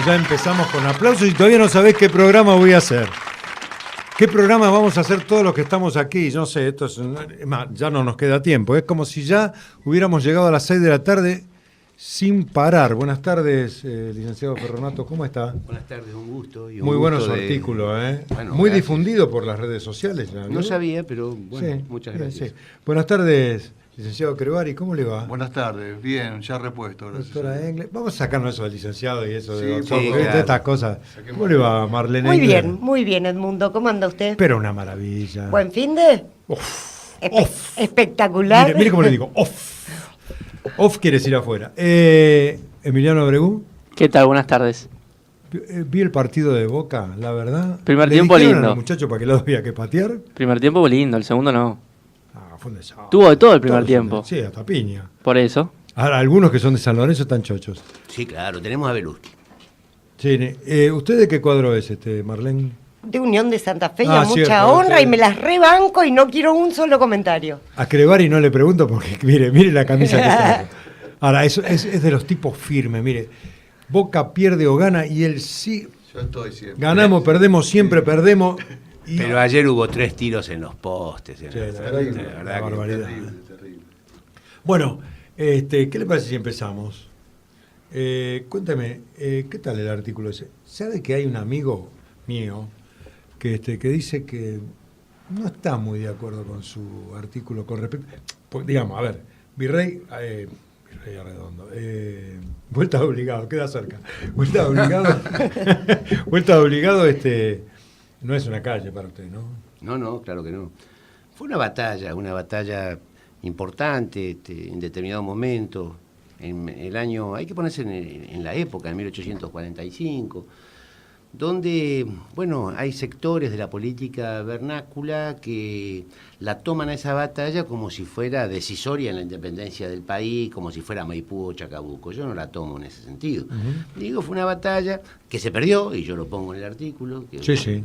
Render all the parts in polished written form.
Ya empezamos con aplausos y todavía no sabés qué programa voy a hacer. ¿Qué programa vamos a hacer todos los que estamos aquí? Yo no sé, esto es más, ya no nos queda tiempo. Es como si ya hubiéramos llegado a las 6 de la tarde sin parar. Buenas tardes, licenciado Ferronato, ¿cómo está? Buenas tardes, un gusto. Y un muy bueno gusto su artículo, ¿eh? Bueno, muy gracias. Difundido por las redes sociales. ¿Ya no sabía, pero bueno, sí, muchas gracias. Sí. Buenas tardes, licenciado Crevari, ¿cómo le va? Buenas tardes, bien, ya repuesto. Doctora Engle. Vamos a sacarnos eso de licenciado y eso Sí, de doctor, sí, porque claro. estas cosas. ¿Cómo le va, Marlene Muy Engle? muy bien, Edmundo. ¿Cómo anda usted? Pero una maravilla. ¿Buen fin de? Espectacular. Mire cómo le digo, off. Off quiere decir afuera. Emiliano Abregú, ¿Qué tal? Buenas tardes. vi el partido de Boca, la verdad. Primer ¿Le tiempo dijeron lindo. al muchacho para qué lado había que patear? Primer tiempo fue lindo, el segundo no. Ah, fue un desastre. Tuvo de todo el primer Todos, tiempo. Sí, hasta piña. Por eso. Ahora, algunos que son de San Lorenzo están chochos. Sí, claro, tenemos a Belusky. Sí, ¿usted de qué cuadro es, Marlene? De Unión de Santa Fe, y Ah, a mucha cierto, honra, usted- y me las rebanco y no quiero un solo comentario. A Crevari no le pregunto porque, mire la camisa que trajo. Ahora, eso es de los tipos firmes, mire. Boca pierde o gana y él sí. Yo estoy siempre. Ganamos, perdemos, siempre perdemos. Y... Pero ayer hubo 3 tiros en los postes. Sí, la verdad que- La verdad la que- barbaridad. Terrible, terrible. Bueno, ¿qué le parece si empezamos? Cuéntame, ¿qué tal el artículo ese? ¿Sabe que hay un amigo mío que dice que no está muy de acuerdo con su artículo con respecto... Digamos, a ver, Virrey Arredondo, vuelta de obligado, queda cerca. Vuelta de obligado, vuelta de obligado, no es una calle para usted, ¿no? No, claro que no. Fue una batalla importante en determinado momento. En el año, hay que ponerse en la época, en 1845, donde, bueno, hay sectores de la política vernácula que la toman a esa batalla como si fuera decisoria en la independencia del país, como si fuera Maipú o Chacabuco. Yo no la tomo en ese sentido. Digo, fue una batalla que se perdió, y yo lo pongo en el artículo,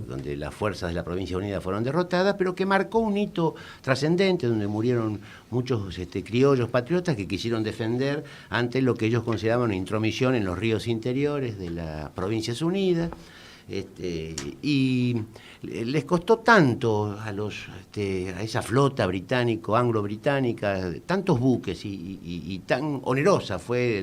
donde las fuerzas de la Provincia Unida fueron derrotadas, pero que marcó un hito trascendente, donde murieron muchos criollos patriotas que quisieron defender ante lo que ellos consideraban una intromisión en los ríos interiores de las Provincias Unidas. Y les costó tanto a esa flota anglo-británica, tantos buques y tan onerosa fue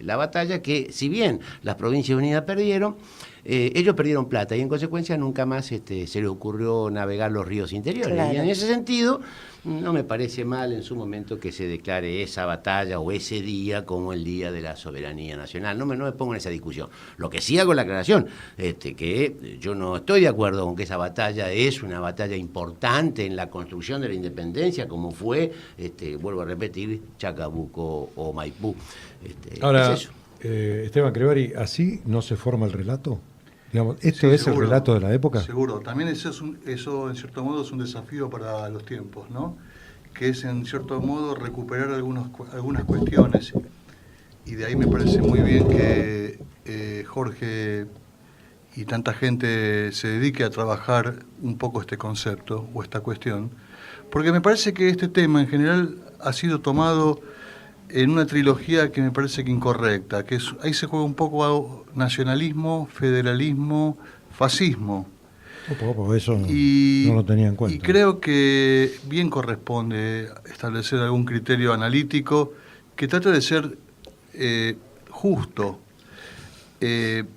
la batalla, que si bien las Provincias Unidas perdieron, ellos perdieron plata y en consecuencia nunca más se les ocurrió navegar los ríos interiores. Claro. Y en ese sentido no me parece mal en su momento que se declare esa batalla o ese día como el Día de la Soberanía Nacional. No me pongo en esa discusión. Lo que sí hago la aclaración, que yo no estoy de acuerdo con que esa batalla es una batalla importante en la construcción de la independencia, como fue, vuelvo a repetir, Chacabuco o Maipú. Ahora, es eso. Esteban Crevari, ¿así no se forma el relato? Digamos, ¿esto Sí, es seguro, el relato de la época? Seguro, también eso en cierto modo es un desafío para los tiempos, ¿no? Que es en cierto modo recuperar algunas cuestiones, y de ahí me parece muy bien que Jorge y tanta gente se dedique a trabajar un poco este concepto o esta cuestión, porque me parece que este tema en general ha sido tomado en una trilogía que me parece que incorrecta, ahí se juega un poco a nacionalismo, federalismo, fascismo. Eso no lo tenía en cuenta. Y creo que bien corresponde establecer algún criterio analítico que trate de ser justo.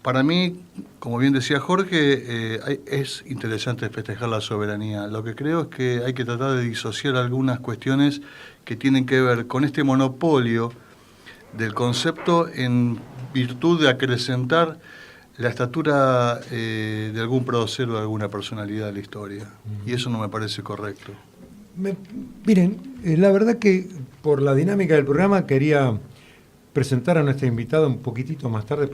Para mí, como bien decía Jorge, es interesante festejar la soberanía. Lo que creo es que hay que tratar de disociar algunas cuestiones que tienen que ver con este monopolio del concepto en virtud de acrecentar la estatura de algún prócer o de alguna personalidad de la historia. Y eso no me parece correcto. Miren, la verdad que por la dinámica del programa quería presentar a nuestra invitada un poquitito más tarde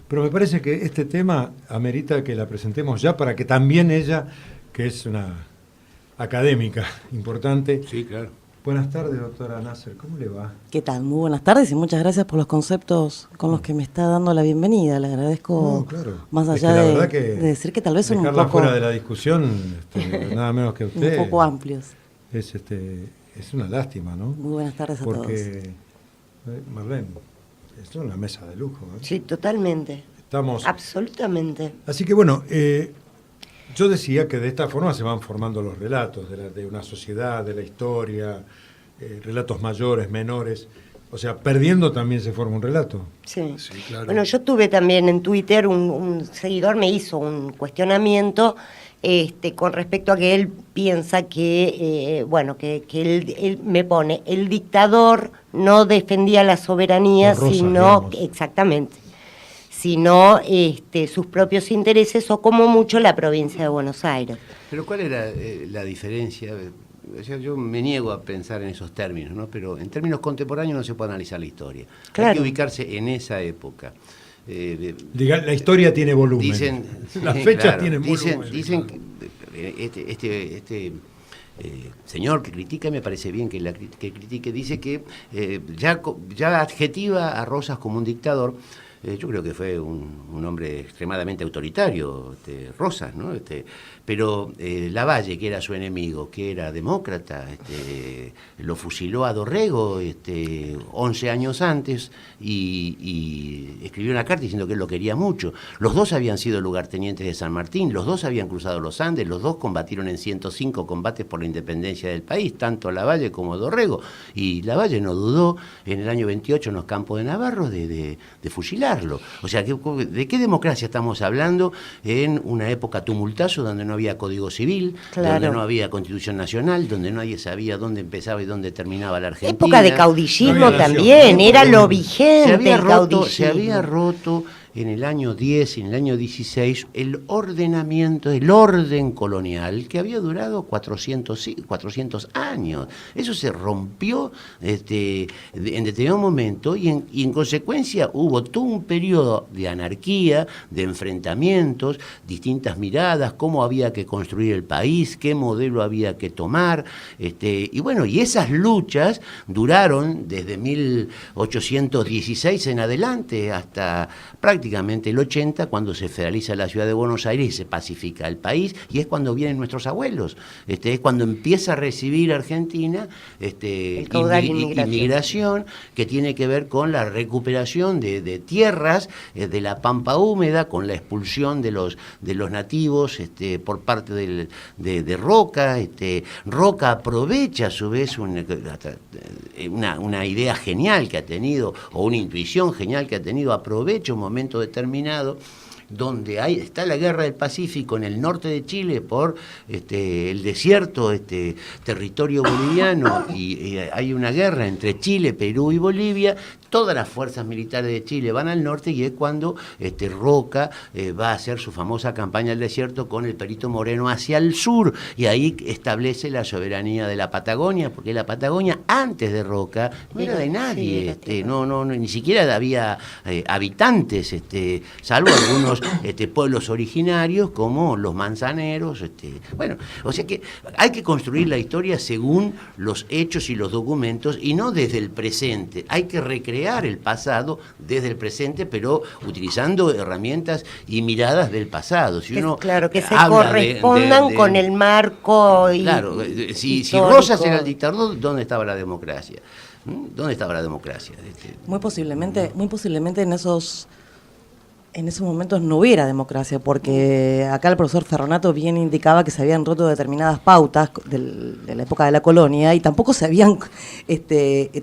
pero me parece que este tema amerita que la presentemos ya para que también ella, que es una académica importante. Sí, claro. Buenas tardes, doctora Nasser, ¿cómo le va? ¿Qué tal? Muy buenas tardes y muchas gracias por los conceptos con los que me está dando la bienvenida. Le agradezco, más allá de decir que tal vez son un dejarla poco fuera de la discusión, nada menos que usted. un poco amplios. Es una lástima, ¿no? Muy buenas tardes a porque, Marlene, es una mesa de lujo, ¿eh? Sí, totalmente. Estamos... Absolutamente. Así que bueno, yo decía que de esta forma se van formando los relatos de una sociedad, de la historia, relatos mayores, menores. O sea, perdiendo también se forma un relato. Sí. Sí, claro. Bueno, yo tuve también en Twitter, un seguidor me hizo un cuestionamiento con respecto a que él piensa que, él me pone, el dictador no defendía la soberanía, Con Rosas, sino, digamos. exactamente, sino sus propios intereses o como mucho la provincia de Buenos Aires. Pero ¿cuál era la diferencia? O sea, yo me niego a pensar en esos términos, ¿no? Pero en términos contemporáneos no se puede analizar la historia. Claro. Hay que ubicarse en esa época. La historia tiene volumen. Dicen, las fechas claro, tienen volumen. Dicen que señor que critica, me parece bien que critique, dice que ya adjetiva a Rosas como un dictador. Yo creo que fue un hombre extremadamente autoritario, Rosas, ¿no? Pero Lavalle, que era su enemigo, que era demócrata, lo fusiló a Dorrego 11 años antes y escribió una carta diciendo que él lo quería mucho. Los dos habían sido lugartenientes de San Martín, los dos habían cruzado los Andes, los dos combatieron en 105 combates por la independencia del país, tanto Lavalle como Dorrego. Y Lavalle no dudó en el año 28 en los campos de Navarro de fusilar. O sea, ¿de qué democracia estamos hablando en una época tumultuosa donde no había código civil, Claro. donde no había constitución nacional, donde nadie sabía dónde empezaba y dónde terminaba la Argentina? Época de caudillismo No había nación. también, era lo vigente el caudillismo. Se había roto en el año 10 y en el año 16 el ordenamiento, el orden colonial que había durado 400 años. Eso se rompió en determinado momento y en consecuencia hubo todo un periodo de anarquía, de enfrentamientos, distintas miradas, cómo había que construir el país, qué modelo había que tomar, y esas luchas duraron desde 1816 en adelante hasta prácticamente el 80, cuando se federaliza la ciudad de Buenos Aires y se pacifica el país, y es cuando vienen nuestros abuelos, es cuando empieza a recibir Argentina El caudal inmigración, que tiene que ver con la recuperación de tierras de la pampa húmeda, con la expulsión de los nativos por parte de Roca. Roca aprovecha a su vez una idea genial que ha tenido, o una intuición genial que ha tenido, aprovecha un momento determinado donde está la guerra del Pacífico en el norte de Chile por el desierto, territorio boliviano, y hay una guerra entre Chile, Perú y Bolivia. Todas las fuerzas militares de Chile van al norte y es cuando Roca va a hacer su famosa campaña al desierto con el Perito Moreno hacia el sur, y ahí establece la soberanía de la Patagonia, porque la Patagonia antes de Roca no era de nadie, ni siquiera había habitantes, salvo algunos pueblos originarios como los manzaneros. O sea que hay que construir la historia según los hechos y los documentos y no desde el presente. Hay que recrear el pasado desde el presente, pero utilizando herramientas y miradas del pasado. Si uno claro, que se habla correspondan con el marco. Claro, si histórico. Rosas era el dictador, ¿dónde estaba la democracia? ¿Dónde estaba la democracia? Muy posiblemente en esos momentos no hubiera democracia, porque acá el profesor Ferronato bien indicaba que se habían roto determinadas pautas de la época de la colonia y tampoco se habían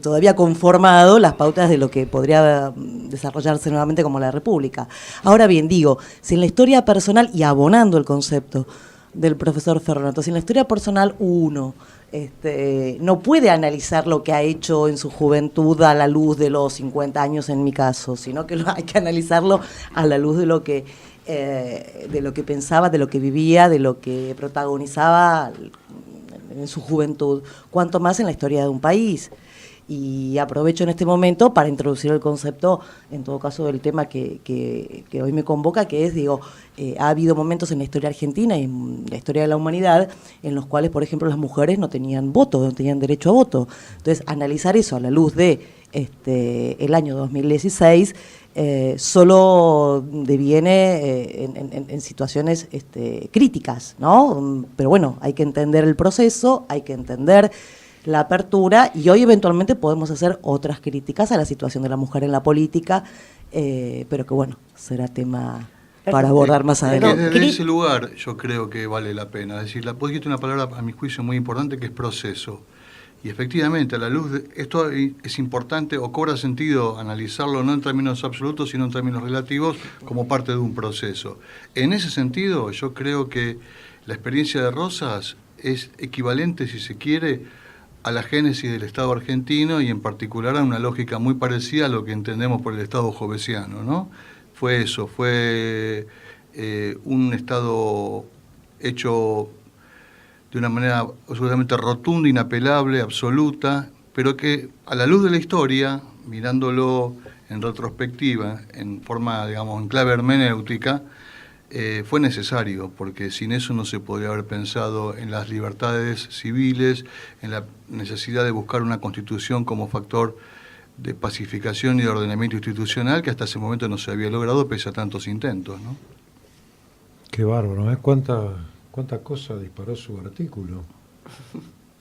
todavía conformado las pautas de lo que podría desarrollarse nuevamente como la República. Ahora bien, digo, si en la historia personal, y abonando el concepto, del profesor Ferronato. Si en la historia personal uno no puede analizar lo que ha hecho en su juventud a la luz de los 50 años en mi caso, sino que hay que analizarlo a la luz de lo que pensaba, de lo que vivía, de lo que protagonizaba en su juventud, cuanto más en la historia de un país. Y aprovecho en este momento para introducir el concepto, en todo caso, del tema que hoy me convoca, que es, ha habido momentos en la historia argentina y en la historia de la humanidad en los cuales, por ejemplo, las mujeres no tenían voto, no tenían derecho a voto. Entonces, analizar eso a la luz de el año 2016 solo deviene en situaciones críticas, ¿no? Pero bueno, hay que entender el proceso, hay que entender la apertura, y hoy eventualmente podemos hacer otras críticas a la situación de la mujer en la política, pero que bueno, será tema para abordar más adelante. Desde ese lugar yo creo que vale la pena. Es decir, vos dijiste una palabra a mi juicio muy importante, que es proceso. Y efectivamente, a la luz de esto es importante, o cobra sentido analizarlo no en términos absolutos, sino en términos relativos, como parte de un proceso. En ese sentido, yo creo que la experiencia de Rosas es equivalente, si se quiere, a la génesis del Estado argentino, y en particular a una lógica muy parecida a lo que entendemos por el Estado jovesiano, ¿no? Fue eso, fue un Estado hecho de una manera absolutamente rotunda, inapelable, absoluta, pero que a la luz de la historia, mirándolo en retrospectiva, en forma, digamos, en clave hermenéutica, fue necesario, porque sin eso no se podría haber pensado en las libertades civiles, en la necesidad de buscar una constitución como factor de pacificación y de ordenamiento institucional, que hasta ese momento no se había logrado pese a tantos intentos, ¿no? Qué bárbaro, ¿eh? ¿Cuánta cosa disparó su artículo?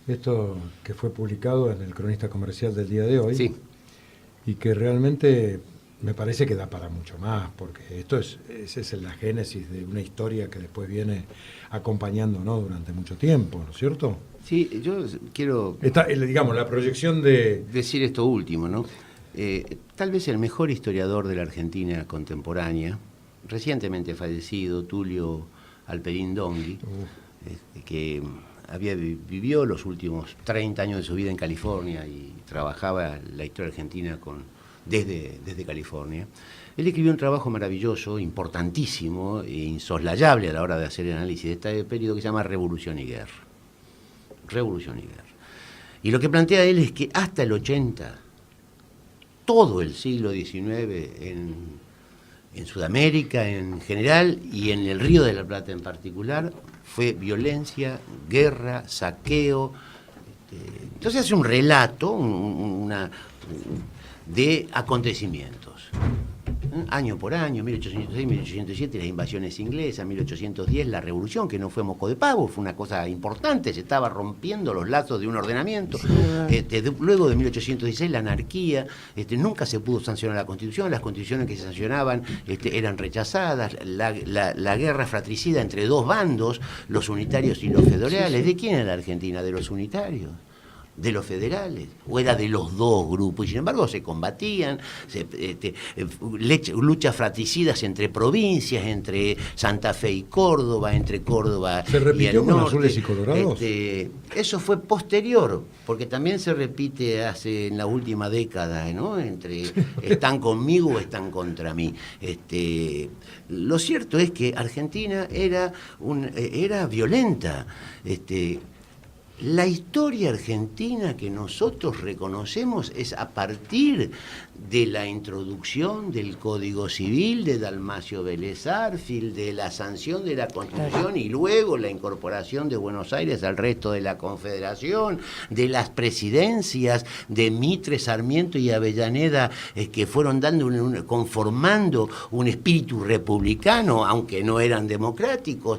Esto que fue publicado en el Cronista Comercial del día de hoy. Sí. Y que realmente me parece que da para mucho más, porque esa es la génesis de una historia que después viene acompañando, ¿no?, durante mucho tiempo, ¿no es cierto? Sí, yo quiero digamos, la proyección de... decir esto último, ¿no? Tal vez el mejor historiador de la Argentina contemporánea, recientemente fallecido, Tulio Alperín Dongui, que vivió los últimos 30 años de su vida en California y trabajaba la historia argentina desde California. Él escribió un trabajo maravilloso, importantísimo e insoslayable a la hora de hacer el análisis de este periodo, que se llama Revolución y Guerra. Revolución y Guerra. Y lo que plantea él es que hasta el 80, todo el siglo XIX en Sudamérica en general y en el Río de la Plata en particular, fue violencia, guerra, saqueo. Entonces hace un relato de acontecimientos. Año por año, 1806, 1807, las invasiones inglesas, 1810, la revolución, que no fue moco de pavo, fue una cosa importante, se estaba rompiendo los lazos de un ordenamiento. Luego de 1816, la anarquía, nunca se pudo sancionar la Constitución, las constituciones que se sancionaban eran rechazadas, la guerra fratricida entre dos bandos, los unitarios y los federales. ¿De quién era la Argentina? ¿De los unitarios? ¿De los federales? ¿O era de los dos grupos? Y sin embargo se combatían, luchas fratricidas entre provincias, entre Santa Fe y Córdoba, entre Córdoba ¿Se repitió y el con norte? Azules y Colorados? Eso fue posterior, porque también se repite en la última década, ¿no? Entre están conmigo o están contra mí. Lo cierto es que Argentina era violenta. La historia argentina que nosotros reconocemos es a partir de la introducción del Código Civil de Dalmacio Vélez Arfield, de la sanción de la Constitución y luego la incorporación de Buenos Aires al resto de la Confederación, de las presidencias de Mitre, Sarmiento y Avellaneda, que fueron conformando un espíritu republicano, aunque no eran democráticos.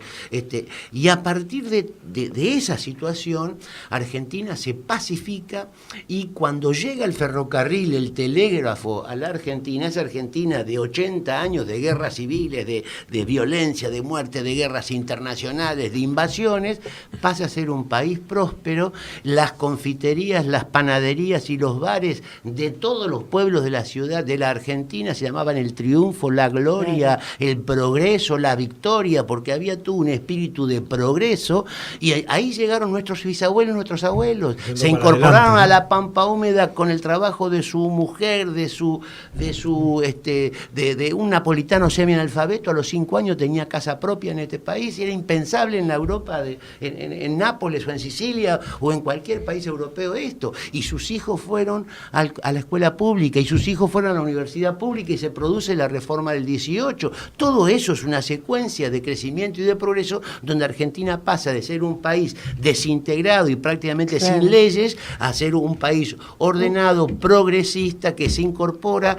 Y a partir de esa situación revolución, Argentina se pacifica y cuando llega el ferrocarril, el telégrafo a la Argentina, esa Argentina de 80 años de guerras civiles, de violencia, de muerte, de guerras internacionales, de invasiones, pasa a ser un país próspero. Las confiterías, las panaderías y los bares de todos los pueblos de la ciudad, de la Argentina, se llamaban el triunfo, la gloria, el progreso, la victoria, porque había todo un espíritu de progreso, y ahí llegaron nuestros bisabuelos, nuestros abuelos, se incorporaron a la pampa húmeda con el trabajo de su mujer, de un napolitano semianalfabeto. A los 5 años tenía casa propia en este país, y era impensable en la Europa, en Nápoles o en Sicilia o en cualquier país europeo esto, y sus hijos fueron a la escuela pública, y sus hijos fueron a la universidad pública, y se produce la reforma del 18. Todo eso es una secuencia de crecimiento y de progreso, donde Argentina pasa de ser un país desintegrado y prácticamente sin leyes a ser un país ordenado, progresista, que se incorpora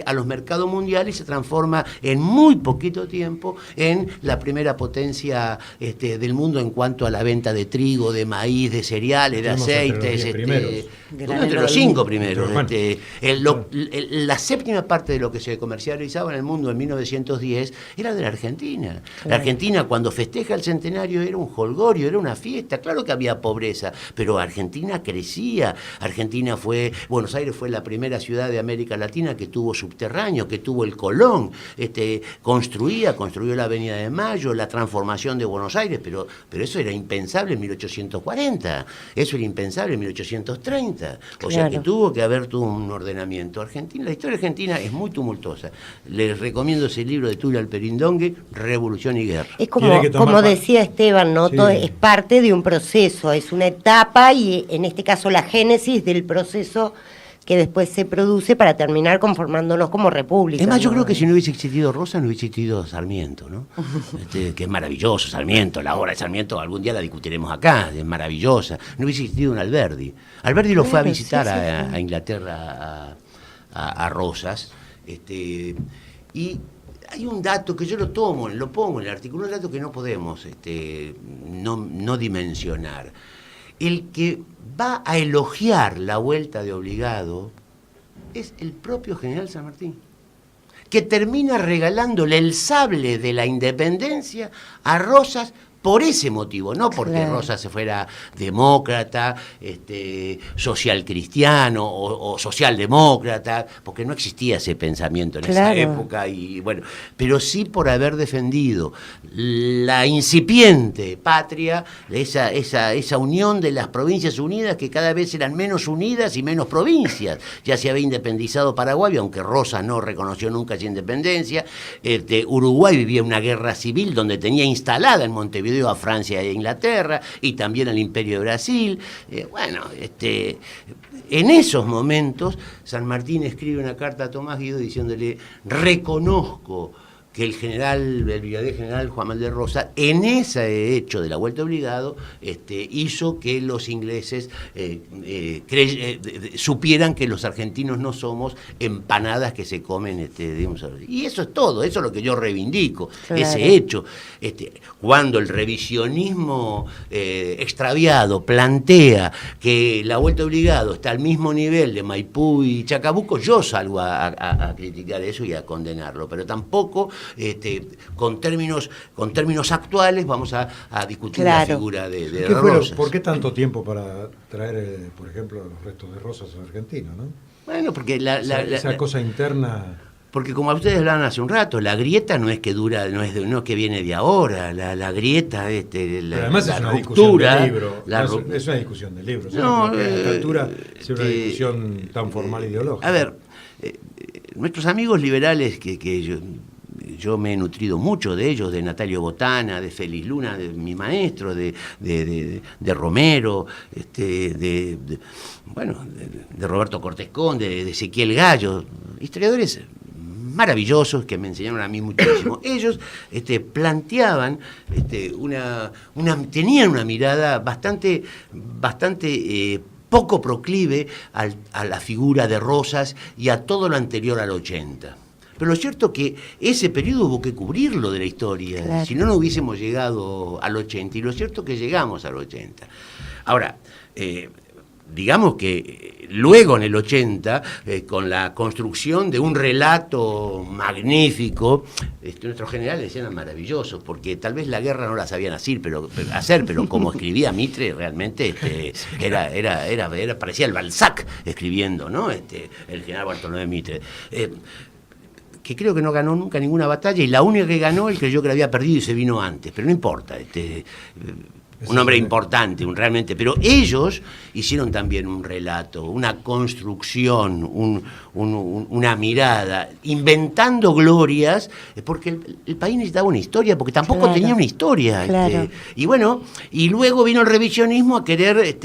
a los mercados mundiales y se transforma en muy poquito tiempo en la primera potencia del mundo en cuanto a la venta de trigo, de maíz, de cereales, de aceites. Entre los 5 primeros. La séptima parte de lo que se comercializaba en el mundo en 1910 era de la Argentina. La Argentina, cuando festeja el centenario, era un jolgorio, era una fiesta. Claro que había pobreza, pero Argentina crecía. Buenos Aires fue la primera ciudad de América Latina que tuvo subterráneo, que tuvo el Colón. Construyó la Avenida de Mayo, la transformación de Buenos Aires, pero eso era impensable en 1840, eso era impensable en 1830. O sea que tuvo que haber todo un ordenamiento. La historia argentina es muy tumultuosa. Les recomiendo ese libro de Tulio Alperindongue, Revolución y Guerra. Es como decía Esteban, ¿no? Todo es parte de un proceso, es una etapa, y en este caso la génesis del proceso que después se produce para terminar conformándonos como república. Es más, yo creo que si no hubiese existido Rosa, no hubiese existido Sarmiento, ¿no? Que es maravilloso, Sarmiento, la obra de Sarmiento, algún día la discutiremos acá, es maravillosa. No hubiese existido un Alberdi. Alberdi lo fue a visitar a Inglaterra, a Rosas, y hay un dato que yo lo pongo en el artículo, un dato que no podemos no dimensionar. El que va a elogiar la vuelta de Obligado es el propio general San Martín, que termina regalándole el sable de la independencia a Rosas por ese motivo, no porque Rosas se fuera demócrata, social cristiano o socialdemócrata, porque no existía ese pensamiento en esa época, y bueno, pero sí por haber defendido la incipiente patria, esa unión de las provincias unidas, que cada vez eran menos unidas y menos provincias. Ya se había independizado Paraguay, aunque Rosas no reconoció nunca esa independencia. Uruguay vivía una guerra civil donde tenía instalada en Montevideo a Francia e Inglaterra, y también al Imperio de Brasil. En esos momentos San Martín escribe una carta a Tomás Guido diciéndole: reconozco que el brigadier general Juan Manuel de Rosas, en ese hecho de la vuelta obligado, hizo que los ingleses supieran que los argentinos no somos empanadas que se comen, y eso es todo, eso es lo que yo reivindico, ese hecho. Cuando el revisionismo extraviado plantea que la vuelta obligado está al mismo nivel de Maipú y Chacabuco, yo salgo a criticar eso y a condenarlo, pero tampoco con términos actuales vamos a discutir la figura de Rosas. ¿Por qué tanto tiempo para traer, por ejemplo, los restos de Rosas a Argentina, no? Bueno, porque esa cosa interna. Porque como ustedes hablaban hace un rato, la grieta no es que dura, no es que viene de ahora, la grieta, Pero además la es una ruptura, discusión de libro. Es una discusión de libros. No, a esta altura es una discusión tan formal ideológica. A ver, nuestros amigos liberales que yo me he nutrido mucho de ellos, de Natalio Botana, de Félix Luna, de mi maestro, de Romero, de Roberto Cortés Conde, de Ezequiel Gallo, historiadores maravillosos que me enseñaron a mí muchísimo. Ellos planteaban tenían una mirada bastante poco proclive a la figura de Rosas y a todo lo anterior al 80. Pero lo cierto es que ese periodo hubo que cubrirlo de la historia, si no hubiésemos llegado al 80, y lo cierto es que llegamos al 80. Ahora, digamos que luego en el 80, con la construcción de un relato magnífico, nuestros generales eran maravillosos, porque tal vez la guerra no la sabían hacer, pero como escribía Mitre, realmente parecía el Balzac escribiendo, ¿no? El general Bartolomé Mitre. Que creo que no ganó nunca ninguna batalla, y la única que ganó, él creyó que la había perdido y se vino antes, pero no importa, un hombre importante, realmente, pero ellos hicieron también un relato, una construcción, una mirada, inventando glorias, porque el país necesitaba una historia, porque tampoco tenía una historia. Claro. Y bueno, y luego vino el revisionismo a querer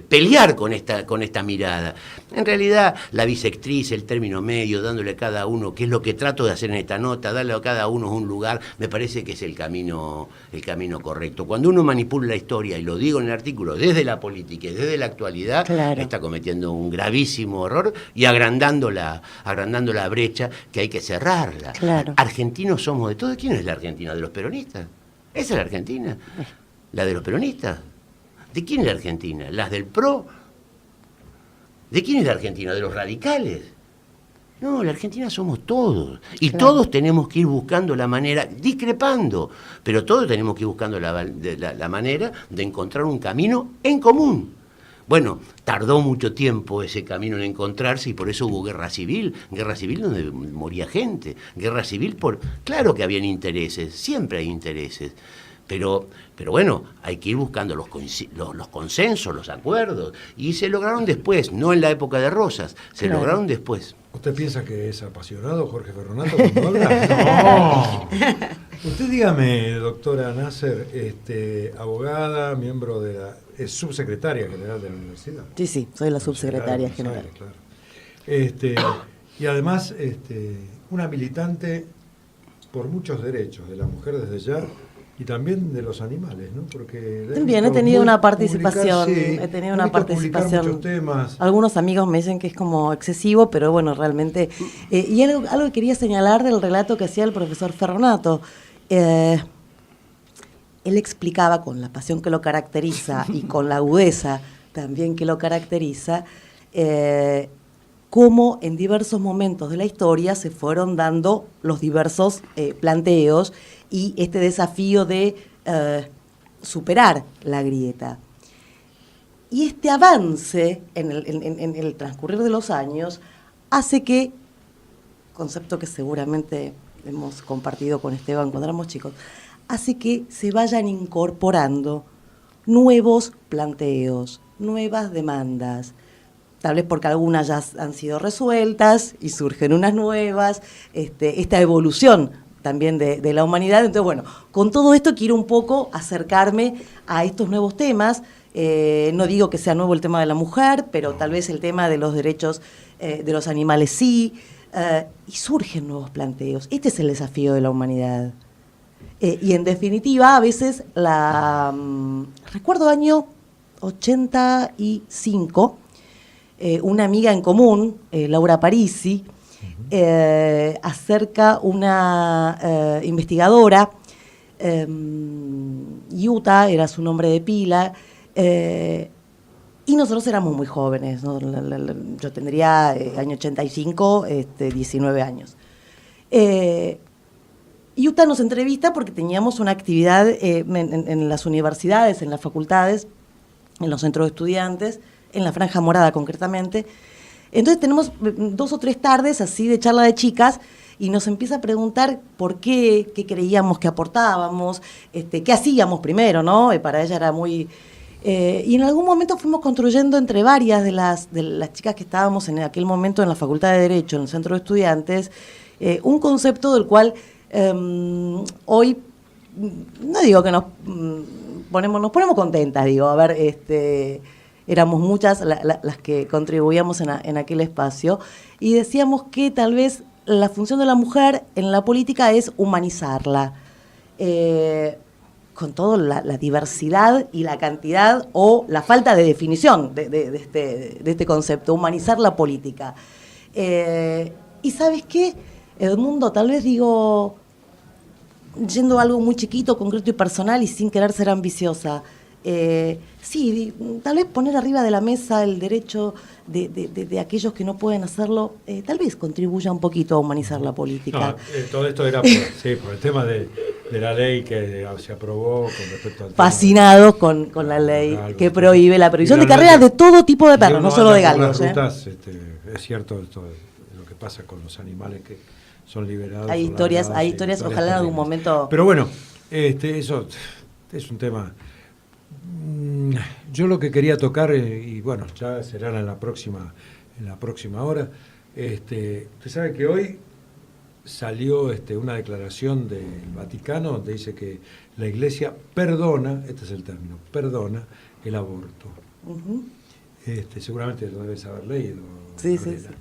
pelear con esta mirada. En realidad, la bisectriz, el término medio, dándole a cada uno, que es lo que trato de hacer en esta nota, darle a cada uno un lugar, me parece que es el camino correcto. Cuando uno manipula la historia, y lo digo en el artículo, desde la política y desde la actualidad, claro, está cometiendo un gravísimo error y agrandando la brecha que hay que cerrarla. Claro. Argentinos somos de todo. ¿Quién es la Argentina? ¿De los peronistas? ¿Esa es la Argentina? ¿La de los peronistas? ¿De quién es la Argentina? ¿Las del PRO? ¿De quién es la Argentina? ¿De los radicales? No, la Argentina somos todos. Y claro, todos tenemos que ir buscando la manera, discrepando, pero todos tenemos que ir buscando la manera de encontrar un camino en común. Bueno, tardó mucho tiempo ese camino en encontrarse, y por eso hubo guerra civil donde moría gente, guerra civil claro que habían intereses, siempre hay intereses. Pero bueno, hay que ir buscando los consensos, los acuerdos, y se lograron después, no en la época de Rosas, se lograron después. ¿Usted piensa que es apasionado, Jorge Ferronato, cuando habla? No. Usted dígame, doctora Nasser, abogada, miembro de la subsecretaria general de la universidad. Sí, soy la subsecretaria general. Claro. Y además, una militante por muchos derechos de la mujer desde ya, y también de los animales, ¿no? Porque también he tenido una participación, muchos temas. Algunos amigos me dicen que es como excesivo, pero bueno, realmente. Y algo que quería señalar del relato que hacía el profesor Ferronato. Él explicaba, con la pasión que lo caracteriza y con la agudeza también que lo caracteriza, cómo en diversos momentos de la historia se fueron dando los diversos planteos y este desafío de superar la grieta. Y este avance en el transcurrir de los años hace que, concepto que seguramente hemos compartido con Esteban cuando éramos chicos, hace que se vayan incorporando nuevos planteos, nuevas demandas, tal vez porque algunas ya han sido resueltas y surgen unas nuevas, esta evolución también de la humanidad. Entonces, bueno, con todo esto quiero un poco acercarme a estos nuevos temas. No digo que sea nuevo el tema de la mujer, pero tal vez el tema de los derechos de los animales sí, y surgen nuevos planteos. Este es el desafío de la humanidad. Y en definitiva, a veces, recuerdo año 85, una amiga en común, Laura Parisi, acerca una investigadora, Utah era su nombre de pila, y nosotros éramos muy jóvenes, ¿no? Yo tendría, año 85, 19 años. Utah nos entrevista porque teníamos una actividad en las universidades, en las facultades, en los centros de estudiantes, en la Franja Morada concretamente. Entonces tenemos 2 o 3 tardes así de charla de chicas y nos empieza a preguntar por qué creíamos que aportábamos, qué hacíamos primero, ¿no? Para ella era muy... y en algún momento fuimos construyendo entre varias de las chicas que estábamos en aquel momento en la Facultad de Derecho, en el centro de estudiantes, un concepto del cual hoy, no digo que nos ponemos contentas, digo, a ver, éramos muchas las que contribuíamos en aquel espacio y decíamos que tal vez la función de la mujer en la política es humanizarla, con toda la diversidad y la cantidad o la falta de definición de este concepto, humanizar la política. Y ¿sabes qué? Edmundo, tal vez digo, yendo a algo muy chiquito, concreto y personal y sin querer ser ambiciosa, sí, tal vez poner arriba de la mesa el derecho de aquellos que no pueden hacerlo, tal vez contribuya un poquito a humanizar la política. No, todo esto era por el tema de la ley que se aprobó con respecto al Fascinados con la ley algo, que prohíbe la prohibición de realmente, carreras de todo tipo de perros, uno no solo de anda por las galgos. rutas, es cierto esto, lo que pasa con los animales que son liberados. Hay son historias, largados, ojalá en algún terribles. momento. Pero bueno, eso es un tema. Yo lo que quería tocar, y bueno, ya será en la próxima hora, usted sabe que hoy salió una declaración del Vaticano donde dice que la Iglesia perdona, este es el término, perdona el aborto. Uh-huh. Seguramente lo debes haber leído. Sí, Gabriela. sí.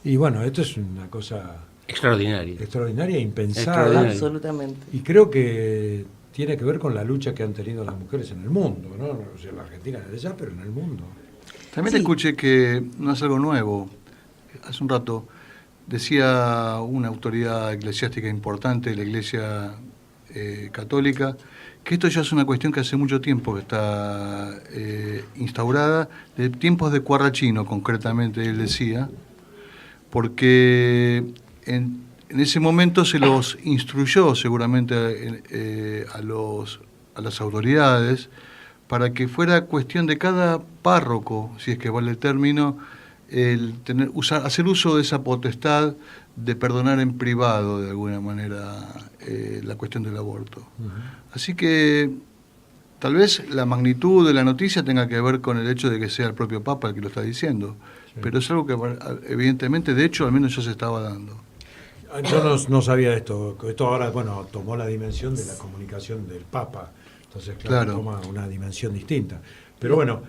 Y bueno, esto es una cosa Extraordinaria. impensada. Absolutamente. Y creo que tiene que ver con la lucha que han tenido las mujeres en el mundo, ¿no? O sea, en la Argentina desde ya, pero en el mundo. También Sí. escuché que no es algo nuevo. Hace un rato decía una autoridad eclesiástica importante de la Iglesia Católica que esto ya es una cuestión que hace mucho tiempo que está instaurada, de tiempos de Quarrachino concretamente, él decía, porque en ese momento se los instruyó seguramente a las autoridades para que fuera cuestión de cada párroco, si es que vale el término, hacer uso de esa potestad de perdonar en privado de alguna manera la cuestión del aborto. Uh-huh. Así que tal vez la magnitud de la noticia tenga que ver con el hecho de que sea el propio Papa el que lo está diciendo, sí. Pero es algo que evidentemente, de hecho, al menos ya se estaba dando. Yo no sabía esto. Esto ahora, bueno, tomó la dimensión de la comunicación del Papa. Entonces, claro. Toma una dimensión distinta. Pero bueno,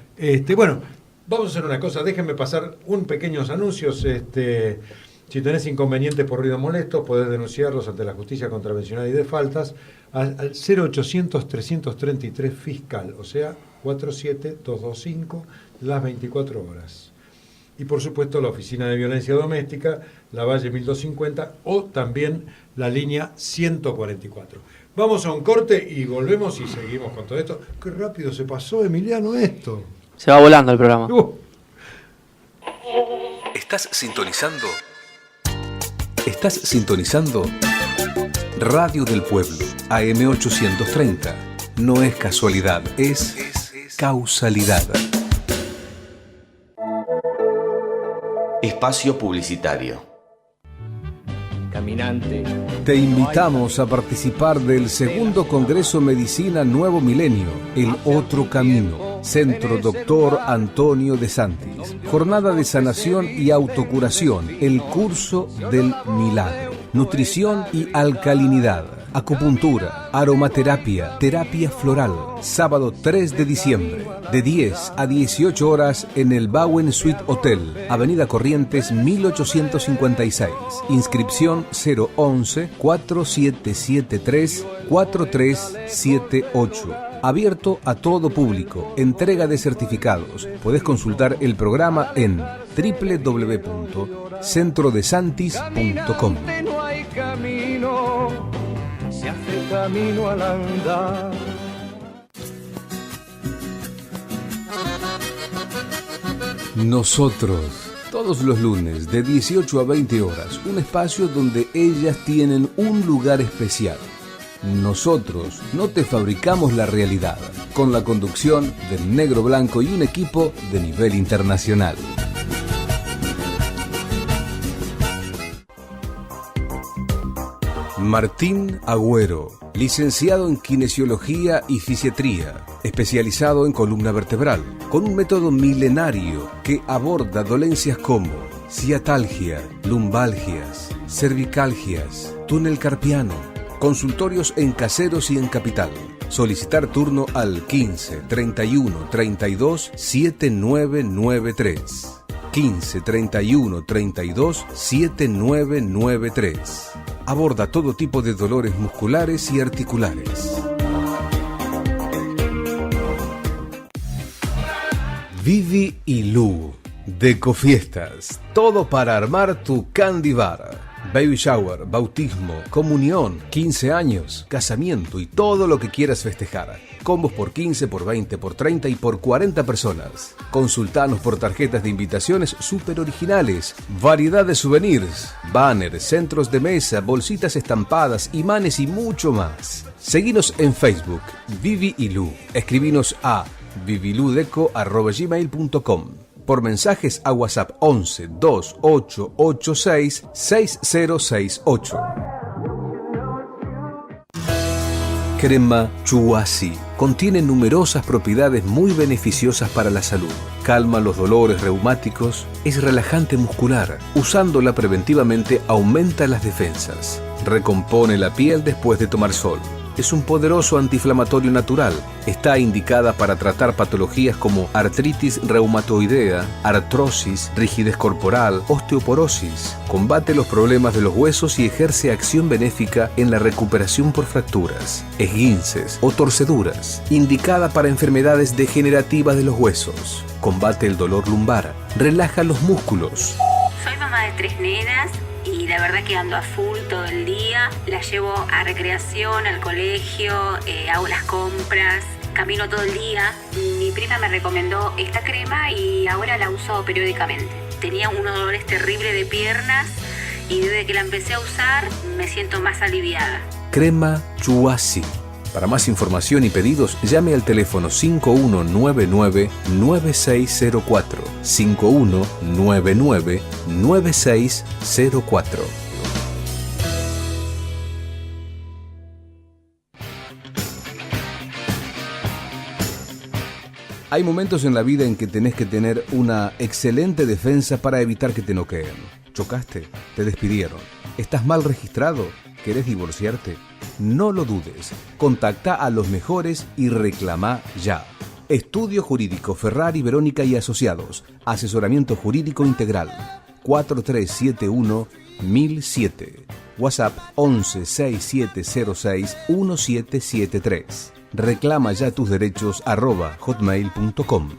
vamos a hacer una cosa. Déjenme pasar un pequeños anuncios. Si tenés inconvenientes por ruido molesto, podés denunciarlos ante la Justicia Contravencional y de Faltas al 0800-333 fiscal, o sea, 47225 las 24 horas. Y por supuesto la Oficina de Violencia Doméstica, la Valle 1250, o también la línea 144. Vamos a un corte y volvemos y seguimos con todo esto. Qué rápido se pasó, Emiliano, esto. Se va volando el programa. ¿Estás sintonizando Radio del Pueblo, AM830? No es casualidad, es causalidad. Espacio publicitario. Caminante. Te invitamos a participar del segundo Congreso Medicina Nuevo Milenio, El Otro Camino, Centro Dr. Antonio de Santis. Jornada de sanación y autocuración, el curso del milagro. Nutrición y alcalinidad, acupuntura, aromaterapia, terapia floral. Sábado 3 de diciembre, de 10 a 18 horas en el Bowen Suite Hotel, Avenida Corrientes 1856. Inscripción 011-4773-4378. Abierto a todo público. Entrega de certificados. Podés consultar el programa en www.centrodesantis.com. No hay camino, se hace camino al andar. Nosotros, todos los lunes de 18 a 20 horas, un espacio donde ellas tienen un lugar especial. Nosotros no te fabricamos la realidad, con la conducción del Negro Blanco y un equipo de nivel internacional. Martín Agüero, licenciado en Kinesiología y Fisiatría, especializado en columna vertebral, con un método milenario que aborda dolencias como ciatalgia, lumbalgias, cervicalgias, túnel carpiano, consultorios en Caseros y en Capital. Solicitar turno al 15 31 32 7993. 15 31 32 7993. Aborda todo tipo de dolores musculares y articulares. Vivi y Lu, Decofiestas, todo para armar tu candy bar. Baby shower, bautismo, comunión, 15 años, casamiento y todo lo que quieras festejar. Combos por 15, por 20, por 30 y por 40 personas. Consultanos por tarjetas de invitaciones súper originales, variedad de souvenirs, banners, centros de mesa, bolsitas estampadas, imanes y mucho más. Seguinos en Facebook, Vivi y Lu. Escribinos a viviludeco@gmail.com. Por mensajes a WhatsApp 11 2886 6068. Crema Chuasi contiene numerosas propiedades muy beneficiosas para la salud. Calma los dolores reumáticos, es relajante muscular. Usándola preventivamente aumenta las defensas. Recompone la piel después de tomar sol. Es un poderoso antiinflamatorio natural. Está indicada para tratar patologías como artritis reumatoidea, artrosis, rigidez corporal, osteoporosis. Combate los problemas de los huesos y ejerce acción benéfica en la recuperación por fracturas, esguinces o torceduras. Indicada para enfermedades degenerativas de los huesos. Combate el dolor lumbar. Relaja los músculos. Soy mamá de 3 nenas. Y la verdad que ando a full todo el día, la llevo a recreación, al colegio, hago las compras, camino todo el día. Mi prima me recomendó esta crema y ahora la uso periódicamente. Tenía unos dolores terribles de piernas y desde que la empecé a usar me siento más aliviada. Crema Chuasi. Para más información y pedidos, llame al teléfono 5199-9604. 5199-9604. Hay momentos en la vida en que tenés que tener una excelente defensa para evitar que te noqueen. ¿Chocaste? ¿Te despidieron? ¿Estás mal registrado? ¿Querés divorciarte? No lo dudes. Contacta a los mejores y reclama ya. Estudio Jurídico Ferrari, Verónica y Asociados. Asesoramiento jurídico integral. 4371-1007. WhatsApp 1167061773. Reclama ya tus derechos @hotmail.com.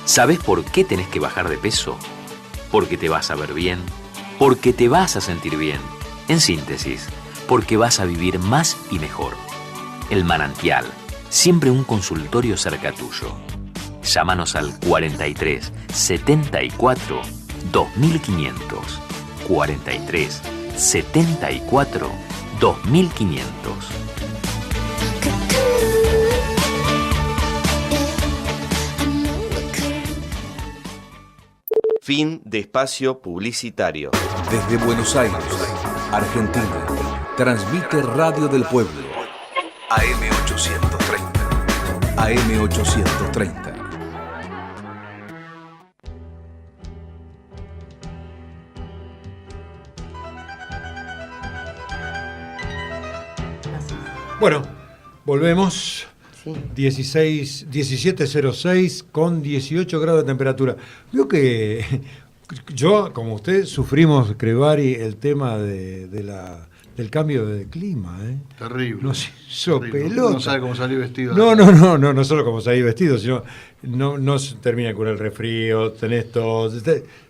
¿Sabés por qué tenés que bajar de peso? Porque te vas a ver bien, porque te vas a sentir bien. En síntesis, porque vas a vivir más y mejor. El Manantial, siempre un consultorio cerca tuyo. Llámanos al 43 74 2500. 43 74 2500. Fin de espacio publicitario. Desde Buenos Aires, Argentina, transmite Radio del Pueblo. AM830. AM830. Bueno, volvemos. Sí. 17:06 con 18 grados de temperatura. Veo que yo, como usted, sufrimos, Crevari, el tema del cambio de clima. Terrible. Nos hizo terrible. pelota. No sabe cómo salir vestido. No solo cómo salir vestido, sino no se termina con el resfrío, tenés tos.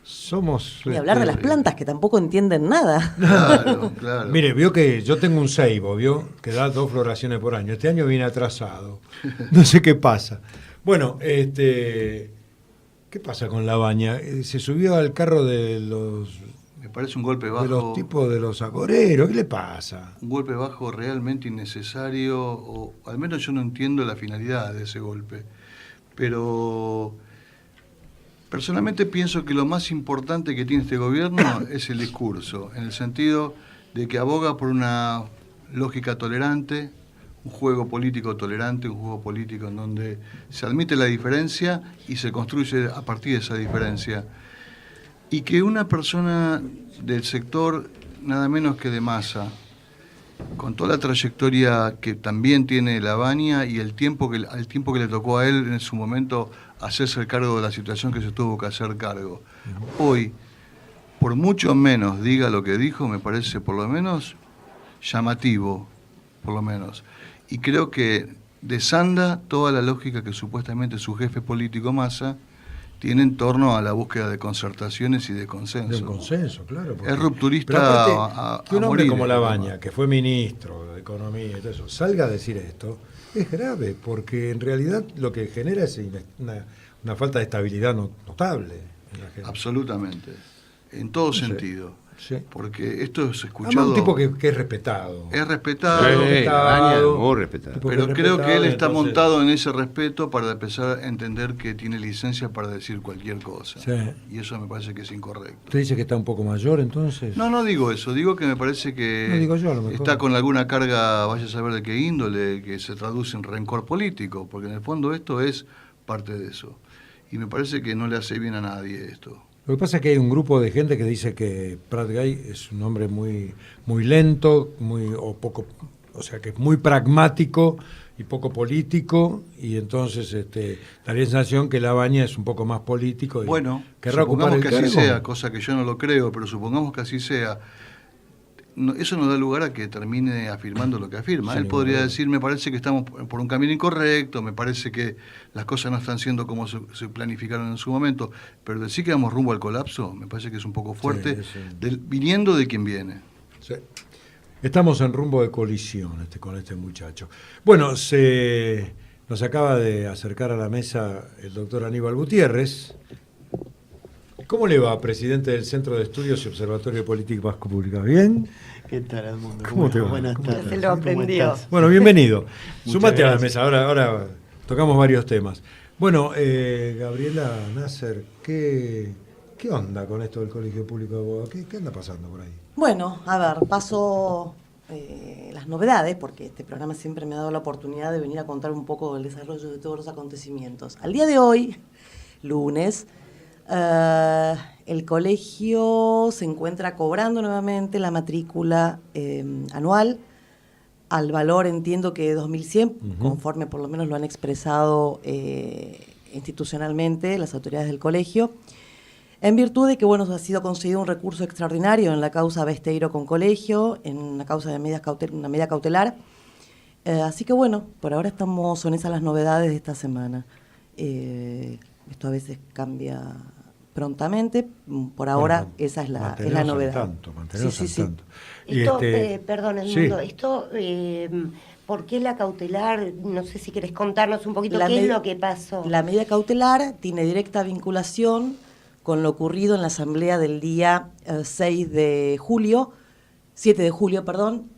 Somos... Y hablar de las plantas que tampoco entienden nada. Claro. Mire, vio que yo tengo un ceibo, vio, que da 2 floraciones por año. Este año viene atrasado. No sé qué pasa. Bueno, ¿qué pasa con la baña? Se subió al carro de los... Me parece un golpe bajo. De los tipos de los agoreros, ¿qué le pasa? Un golpe bajo realmente innecesario, o al menos yo no entiendo la finalidad de ese golpe. Pero personalmente pienso que lo más importante que tiene este gobierno es el discurso, en el sentido de que aboga por una lógica tolerante, un juego político tolerante, un juego político en donde se admite la diferencia y se construye a partir de esa diferencia. Y que una persona del sector, nada menos que de Massa, con toda la trayectoria que también tiene la Baña y al tiempo que le tocó a él en su momento hacerse el cargo de la situación que se tuvo que hacer cargo. Hoy, por mucho menos diga lo que dijo, me parece por lo menos llamativo, por lo menos. Y creo que desanda toda la lógica que supuestamente su jefe político Massa tiene en torno a la búsqueda de concertaciones y de consenso. De un consenso, claro. Es rupturista aparte, que un hombre morir, como Labaña, que fue ministro de Economía y todo eso, salga a decir esto, es grave, porque en realidad lo que genera es una falta de estabilidad notable en la gente. Absolutamente, en todo sentido. Sí. Porque esto es escuchado... Además, un tipo que es respetado. Es respetado. Muy respetado. Pero creo que él está montado en ese respeto para empezar a entender que tiene licencia para decir cualquier cosa. Sí. Y eso me parece que es incorrecto. ¿Usted dice que está un poco mayor entonces? No digo eso. Digo que me parece que está con alguna carga, vaya a saber de qué índole, que se traduce en rencor político. Porque en el fondo esto es parte de eso. Y me parece que no le hace bien a nadie esto. Lo que pasa es que hay un grupo de gente que dice que Prat Gay es un hombre muy lento, o sea que es muy pragmático y poco político, y entonces daría la sensación que Labaña es un poco más político. Y bueno, querrá ocupar el que así cargo. sea, cosa que yo no lo creo, pero supongamos que así sea. Eso no da lugar a que termine afirmando lo que afirma. Él podría decir, me parece que estamos por un camino incorrecto, me parece que las cosas no están siendo como se planificaron en su momento, pero decir que vamos rumbo al colapso, me parece que es un poco fuerte, viniendo de quien viene. Sí. Estamos en rumbo de colisión con este muchacho. Bueno, nos acaba de acercar a la mesa el doctor Aníbal Gutiérrez. ¿Cómo le va, presidente del Centro de Estudios y Observatorio de Políticas Públicas? ¿Bien? ¿Qué tal, Edmundo? ¿Cómo te va? Buenas tardes. Se lo aprendió. Bueno, bienvenido. Súmate gracias. a la mesa, ahora tocamos varios temas. Bueno, Gabriela Nasser, ¿qué onda con esto del Colegio Público de Abogados? ¿Qué anda pasando por ahí? Bueno, a ver, paso las novedades, porque este programa siempre me ha dado la oportunidad de venir a contar un poco del desarrollo de todos los acontecimientos. Al día de hoy, lunes, el colegio se encuentra cobrando nuevamente la matrícula anual al valor, entiendo que de 2.100, conforme por lo menos lo han expresado institucionalmente las autoridades del colegio, en virtud de que ha sido concedido un recurso extraordinario en la causa Besteiro con colegio, en una causa de una medida cautelar. Así que por ahora son esas las novedades de esta semana. Esto a veces cambia prontamente, por ahora esa es la novedad. Mantenernos al tanto. Esto, perdón, Edmundo, esto, ¿por qué la cautelar? No sé si querés contarnos un poquito qué es lo que pasó. La medida cautelar tiene directa vinculación con lo ocurrido en la asamblea del día 7 de julio,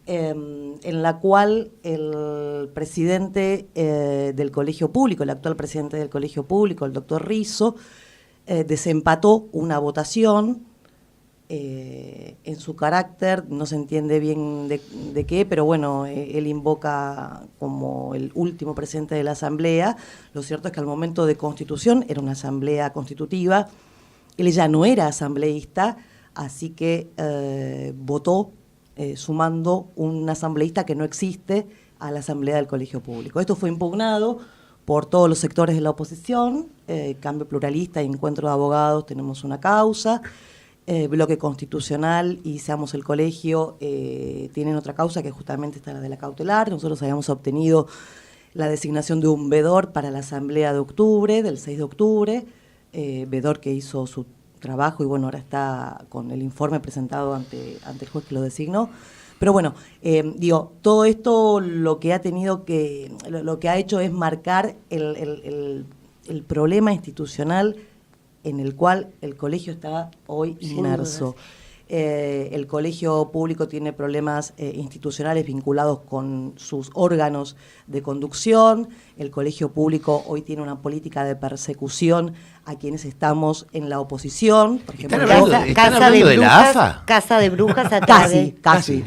en la cual el presidente del colegio público, el actual presidente del colegio público, el doctor Rizzo, desempató una votación en su carácter, no se entiende bien de qué, pero él invoca como el último presidente de la asamblea. Lo cierto es que al momento de constitución era una asamblea constitutiva, él ya no era asambleísta, así que votó sumando un asambleísta que no existe a la asamblea del colegio público. Esto fue impugnado por todos los sectores de la oposición, Cambio Pluralista y Encuentro de Abogados tenemos una causa, Bloque Constitucional y Seamos el Colegio tienen otra causa que justamente está la de la cautelar. Nosotros habíamos obtenido la designación de un vedor para la asamblea de octubre, del 6 de octubre, vedor que hizo su trabajo y ahora está con el informe presentado ante el juez que lo designó. Pero todo esto lo que ha hecho es marcar el problema institucional en el cual el colegio está hoy inmerso. El colegio público tiene problemas institucionales vinculados con sus órganos de conducción. El colegio público hoy tiene una política de persecución a quienes estamos en la oposición. Por ejemplo, ¿Están hablando de la AFA? Casa de brujas a través. Casi.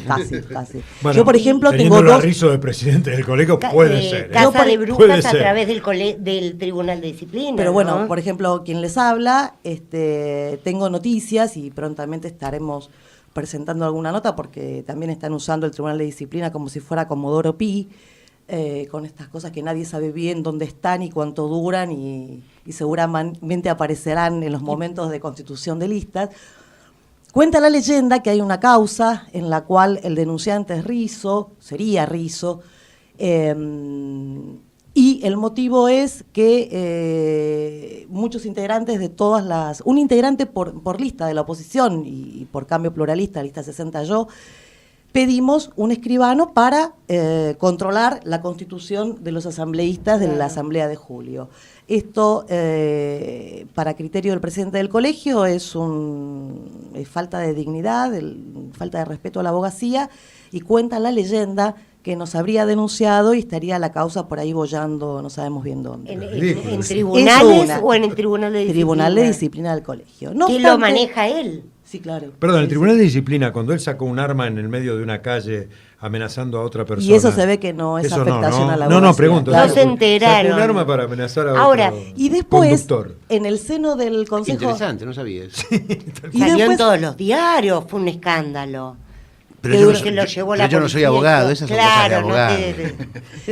Bueno, yo, por ejemplo, tengo dos... Rizo de presidente del colegio, puede ser. Casa de brujas a través del Tribunal de Disciplina. Pero por ejemplo, quien les habla, tengo noticias y prontamente estaremos presentando alguna nota porque también están usando el Tribunal de Disciplina como si fuera Comodoro Pi, con estas cosas que nadie sabe bien dónde están y cuánto duran y seguramente aparecerán en los momentos de constitución de listas. Cuenta la leyenda que hay una causa en la cual el denunciante es Rizzo, sería Rizzo, Y el motivo es que muchos integrantes de todas las... Un integrante por lista de la oposición y por Cambio Pluralista, lista 60 yo, pedimos un escribano para controlar la constitución de los asambleístas de la Asamblea de Julio. Esto, para criterio del presidente del colegio, es falta de dignidad, falta de respeto a la abogacía, y cuenta la leyenda que nos habría denunciado y estaría la causa por ahí boyando, no sabemos bien dónde. ¿En tribunales o en el Tribunal de Disciplina? Tribunal de Disciplina del colegio. No ¿Quién obstante, lo maneja él? Sí, claro. Perdón, el Tribunal de Disciplina, cuando él sacó un arma en el medio de una calle amenazando a otra persona. Y eso se ve que no es eso afectación a la No, pregunto. No se enteraron. Sacó un arma para amenazar a Ahora, otro y después, conductor. en el seno del Consejo... Interesante, no sabía eso. Y Salió después- en todos los diarios, fue un escándalo. Pero Que yo no que soy- lo llevó pero la yo no soy policía. abogado, esas son cosas de Claro, no abogado.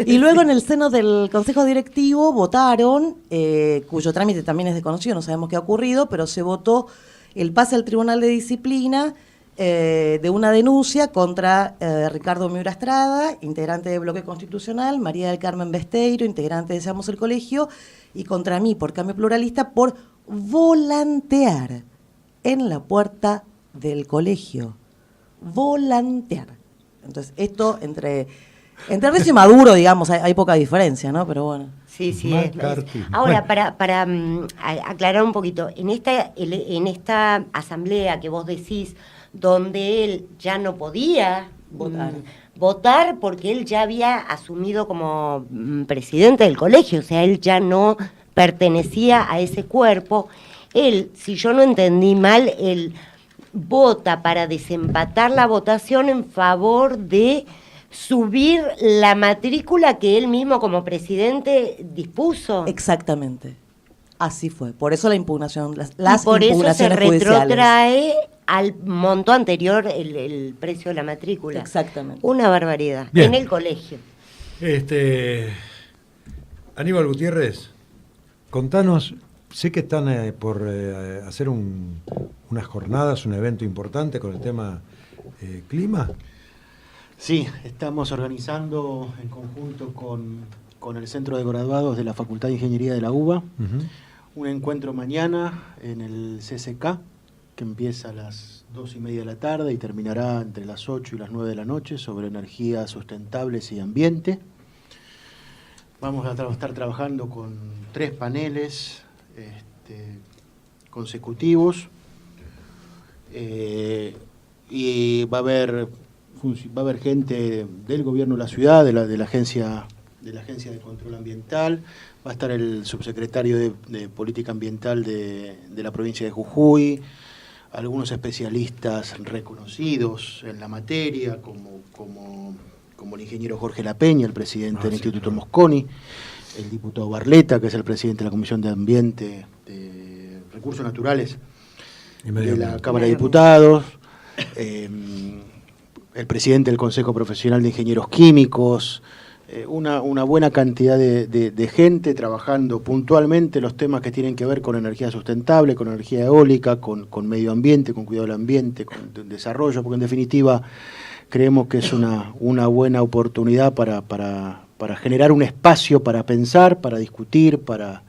Y luego en el seno del Consejo Directivo votaron, cuyo trámite también es desconocido, no sabemos qué ha ocurrido, pero se votó el pase al Tribunal de Disciplina de una denuncia contra Ricardo Miura Estrada, integrante de Bloque Constitucional, María del Carmen Besteiro, integrante de Seamos el Colegio, y contra mí, por Cambio Pluralista, por volantear en la puerta del colegio. Volantear. Entonces, esto entre Recio y Maduro, digamos, hay poca diferencia, ¿no? Pero bueno. Sí, sí. McCarthy. Ahora, para aclarar un poquito, en esta asamblea que vos decís, donde él ya no podía votar porque él ya había asumido como presidente del colegio, o sea, él ya no pertenecía a ese cuerpo. Él, si yo no entendí mal, él vota para desempatar la votación en favor de subir la matrícula que él mismo como presidente dispuso. Exactamente. Así fue. Por eso la impugnación, Y las por eso se impugnaciones judiciales. retrotrae al monto anterior el precio de la matrícula. Exactamente. Una barbaridad. Bien. En el colegio. Aníbal Gutiérrez, contanos, sé que están por hacer unas jornadas, un evento importante con el tema clima. Sí, estamos organizando en conjunto con el Centro de Graduados de la Facultad de Ingeniería de la UBA un encuentro mañana en el CCK que empieza a las 2:30 de la tarde y terminará entre las 8 y las 9 de la noche sobre energías sustentables y ambiente. Vamos a estar trabajando con 3 paneles consecutivos y va a haber gente del gobierno de la ciudad, de la agencia de control ambiental, va a estar el subsecretario de política ambiental de la provincia de Jujuy, algunos especialistas reconocidos en la materia, como el ingeniero Jorge Lapeña, el presidente del Instituto Mosconi, el diputado Barleta, que es el presidente de la Comisión de Ambiente de Recursos Naturales de la Cámara de Diputados, el presidente del Consejo Profesional de Ingenieros Químicos, una buena cantidad de gente trabajando puntualmente los temas que tienen que ver con energía sustentable, con energía eólica, con medio ambiente, con cuidado del ambiente, con desarrollo, porque en definitiva creemos que es una buena oportunidad para generar un espacio para pensar, para discutir, para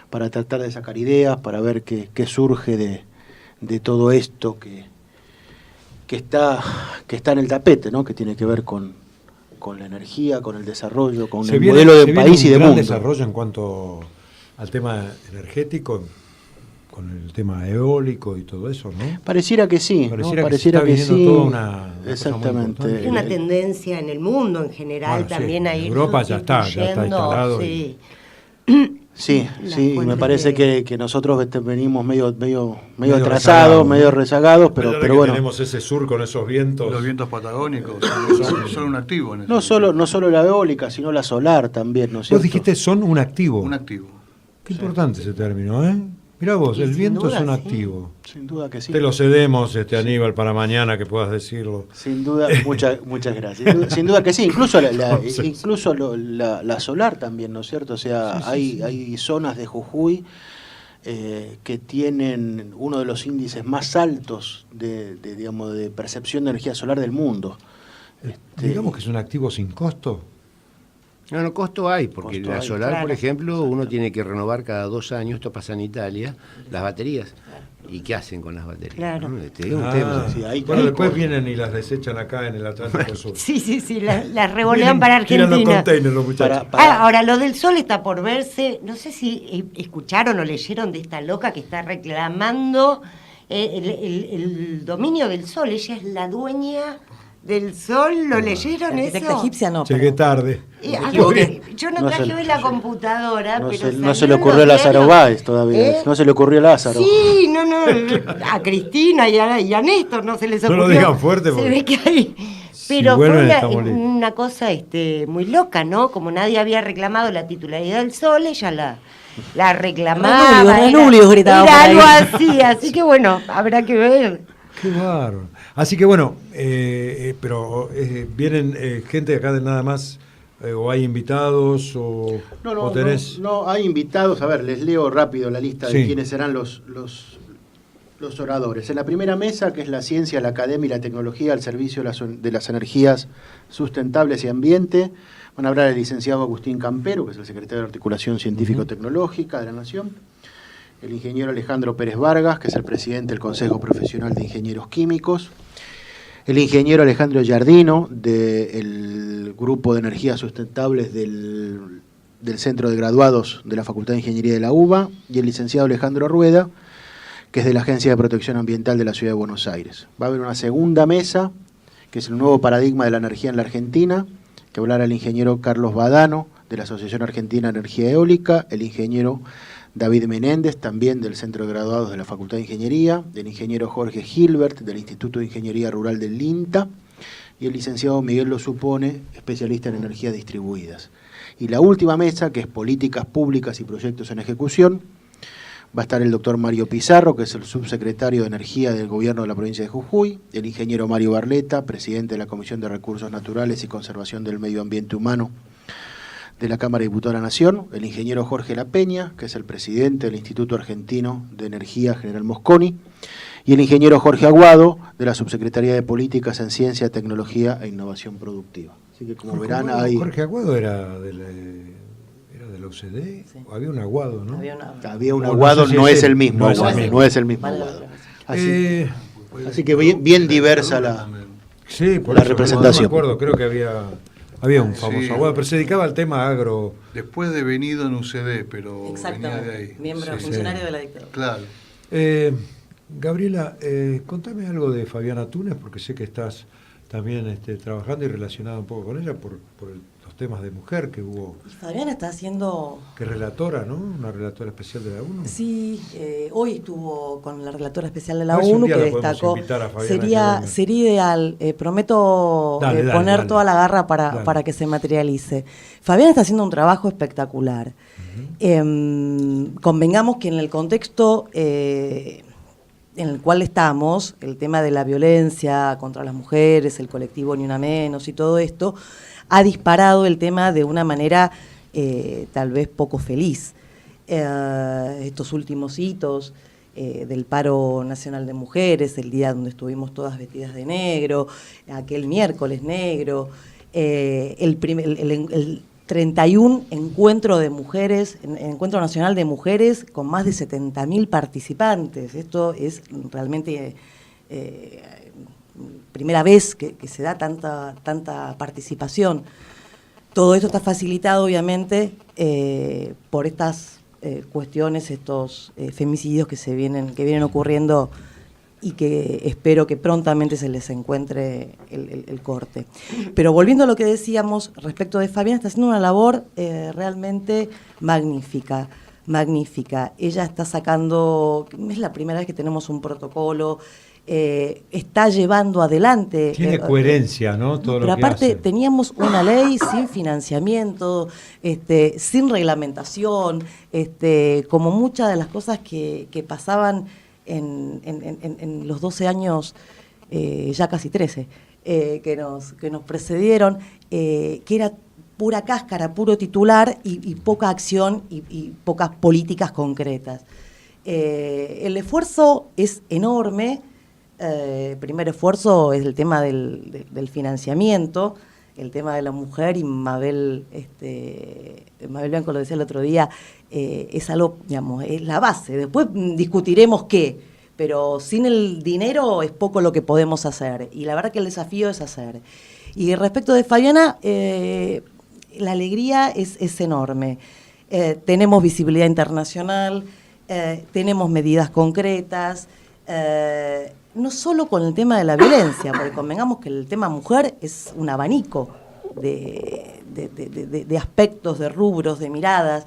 tratar de sacar ideas, para ver qué surge de todo esto que está en el tapete, ¿no? Que tiene que ver con la energía, con el desarrollo, con el modelo de país y de mundo. Desarrollo en cuanto al tema energético, con el tema eólico y todo eso, ¿no? Pareciera que sí, Pareciera que sí. Toda una exactamente. Es una tendencia en el mundo en general, también a ir Europa ya está instalado. Sí. Sí, me parece que nosotros venimos medio atrasados, medio rezagados, pero bueno. Tenemos ese sur con esos vientos. Los vientos patagónicos son un activo en eso. No solo la eólica, sino la solar también, ¿no es cierto? Vos dijiste son un activo. Un activo. Qué importante ese término, ¿eh? Mirá vos, el viento es un activo. Sin duda que sí. Te lo cedemos, Aníbal, para mañana que puedas decirlo. Sin duda, muchas gracias. Sin duda que sí, incluso la solar también, ¿no es cierto? O sea, hay zonas de Jujuy que tienen uno de los índices más altos de percepción de energía solar del mundo. Digamos que es un activo sin costo. No, costo hay, porque Costo la hay, solar, claro. por ejemplo, uno tiene que renovar cada 2 años, esto pasa en Italia, las baterías. ¿Y qué hacen con las baterías? Claro. ¿No? Este es un tema. Sí, ahí- bueno, ahí después por- vienen y las desechan acá en el Atlántico Sur. Sí, las revolean para Tiran los Argentina. containers los muchachos. Ahora, lo del sol está por verse. No sé si escucharon o leyeron de esta loca que está reclamando el dominio del sol. Ella es la dueña del sol. ¿Lo leyeron La eso? arquitecta egipcia no. Llegué tarde. A equivoqué. ver, yo no No traje se- hoy la computadora, No pero se le salió en ocurrió a los Lázaro diarios. Báez todavía. No se le ocurrió a Lázaro. Sí, no, a Cristina y a Néstor no se les No ocurrió. lo digan fuerte, Se porque ve que hay. si Pero fue vuelven, estamos listos. una cosa muy loca, ¿no? Como nadie había reclamado la titularidad del sol, ella la reclamaba. Renulios, gritaba era por algo ahí. así que bueno, habrá que ver. Qué bárbaro. Así que bueno, pero vienen gente de acá de nada más, o hay invitados, o tenés... No, hay invitados. A ver, les leo rápido la lista de Sí. quiénes serán los oradores. En la primera mesa, que es la ciencia, la academia y la tecnología al servicio de las energías sustentables y ambiente, van a hablar el licenciado Agustín Campero, que es el secretario de Articulación Científico-Tecnológica de la Nación, el ingeniero Alejandro Pérez Vargas, que es el presidente del Consejo Profesional de Ingenieros Químicos, el ingeniero Alejandro Giardino, del Grupo de Energías Sustentables del Centro de Graduados de la Facultad de Ingeniería de la UBA, y el licenciado Alejandro Rueda, que es de la Agencia de Protección Ambiental de la Ciudad de Buenos Aires. Va a haber una segunda mesa, que es el nuevo paradigma de la energía en la Argentina, que hablará el ingeniero Carlos Badano, de la Asociación Argentina de Energía Eólica, el ingeniero David Menéndez, también del Centro de Graduados de la Facultad de Ingeniería, el ingeniero Jorge Gilbert, del Instituto de Ingeniería Rural del INTA, y el licenciado Miguel Lo Supone, especialista en energías distribuidas. Y la última mesa, que es Políticas Públicas y Proyectos en Ejecución, va a estar el doctor Mario Pizarro, que es el subsecretario de Energía del Gobierno de la provincia de Jujuy, el ingeniero Mario Barleta, presidente de la Comisión de Recursos Naturales y Conservación del Medio Ambiente Humano de la Cámara de Diputados de la Nación, el ingeniero Jorge La Peña, que es el presidente del Instituto Argentino de Energía General Mosconi, y el ingeniero Jorge Aguado, de la Subsecretaría de Políticas en Ciencia, Tecnología e Innovación Productiva. Así que como verán, Jorge Aguado era de la UCD, Sí. Había un Aguado, ¿no? había un No, Aguado, no sé si no es es él. el mismo No es el Aguado, mismo. no es el mismo Vale, Aguado. Eh, Así que bien diversa la... Sí, por la eso, representación. No me acuerdo, creo que había un famoso Sí. Aguado, pero se dedicaba al tema agro. Después de venido en UCD, pero venía de Exactamente. ahí. Miembro, Sí, funcionario sí. de la dictadura. Claro. Gabriela, contame algo de Fabiana Túnez, porque sé que estás también trabajando y relacionada un poco con ella por los temas de mujer que hubo, Y Fabiana está haciendo... que relatora, ¿no? Una relatora especial de la ONU. Sí, hoy estuvo con la relatora especial de la A ver si un ONU día que la podemos destacó. invitar a Fabiana que Sería venga. ideal, prometo Dale, poner dale. toda la garra Dale. para que se materialice. Fabiana está haciendo un trabajo espectacular. Convengamos que en el contexto en el cual estamos, el tema de la violencia contra las mujeres, el colectivo Ni Una Menos y todo esto, ha disparado el tema de una manera tal vez poco feliz. Estos últimos hitos del paro nacional de mujeres, el día donde estuvimos todas vestidas de negro, aquel miércoles negro, el 31 encuentro de mujeres, encuentro nacional de mujeres con más de 70.000 participantes. Esto es realmente primera vez que se da tanta participación. Todo esto está facilitado, obviamente, por estas cuestiones, estos femicidios que vienen ocurriendo y que espero que prontamente se les encuentre el corte. Pero volviendo a lo que decíamos respecto de Fabiana, está haciendo una labor realmente magnífica. Ella está sacando, es la primera vez que tenemos un protocolo, está llevando adelante... Tiene coherencia, ¿no? Todo pero lo que aparte hace. teníamos una ley sin financiamiento, sin reglamentación, como muchas de las cosas que pasaban en los 12 años, ya casi 13, que nos precedieron, que era pura cáscara, puro titular y poca acción y pocas políticas concretas. El esfuerzo es enorme. Primer esfuerzo es el tema del financiamiento. el tema de la mujer, y Mabel Blanco lo decía el otro día, es algo, digamos, es la base. Después discutiremos qué, pero sin el dinero es poco lo que podemos hacer, y la verdad que el desafío es hacer. Y respecto de Fabiana, la alegría es enorme. Tenemos visibilidad internacional, tenemos medidas concretas, no solo con el tema de la violencia, porque convengamos que el tema mujer es un abanico de aspectos, de rubros, de miradas.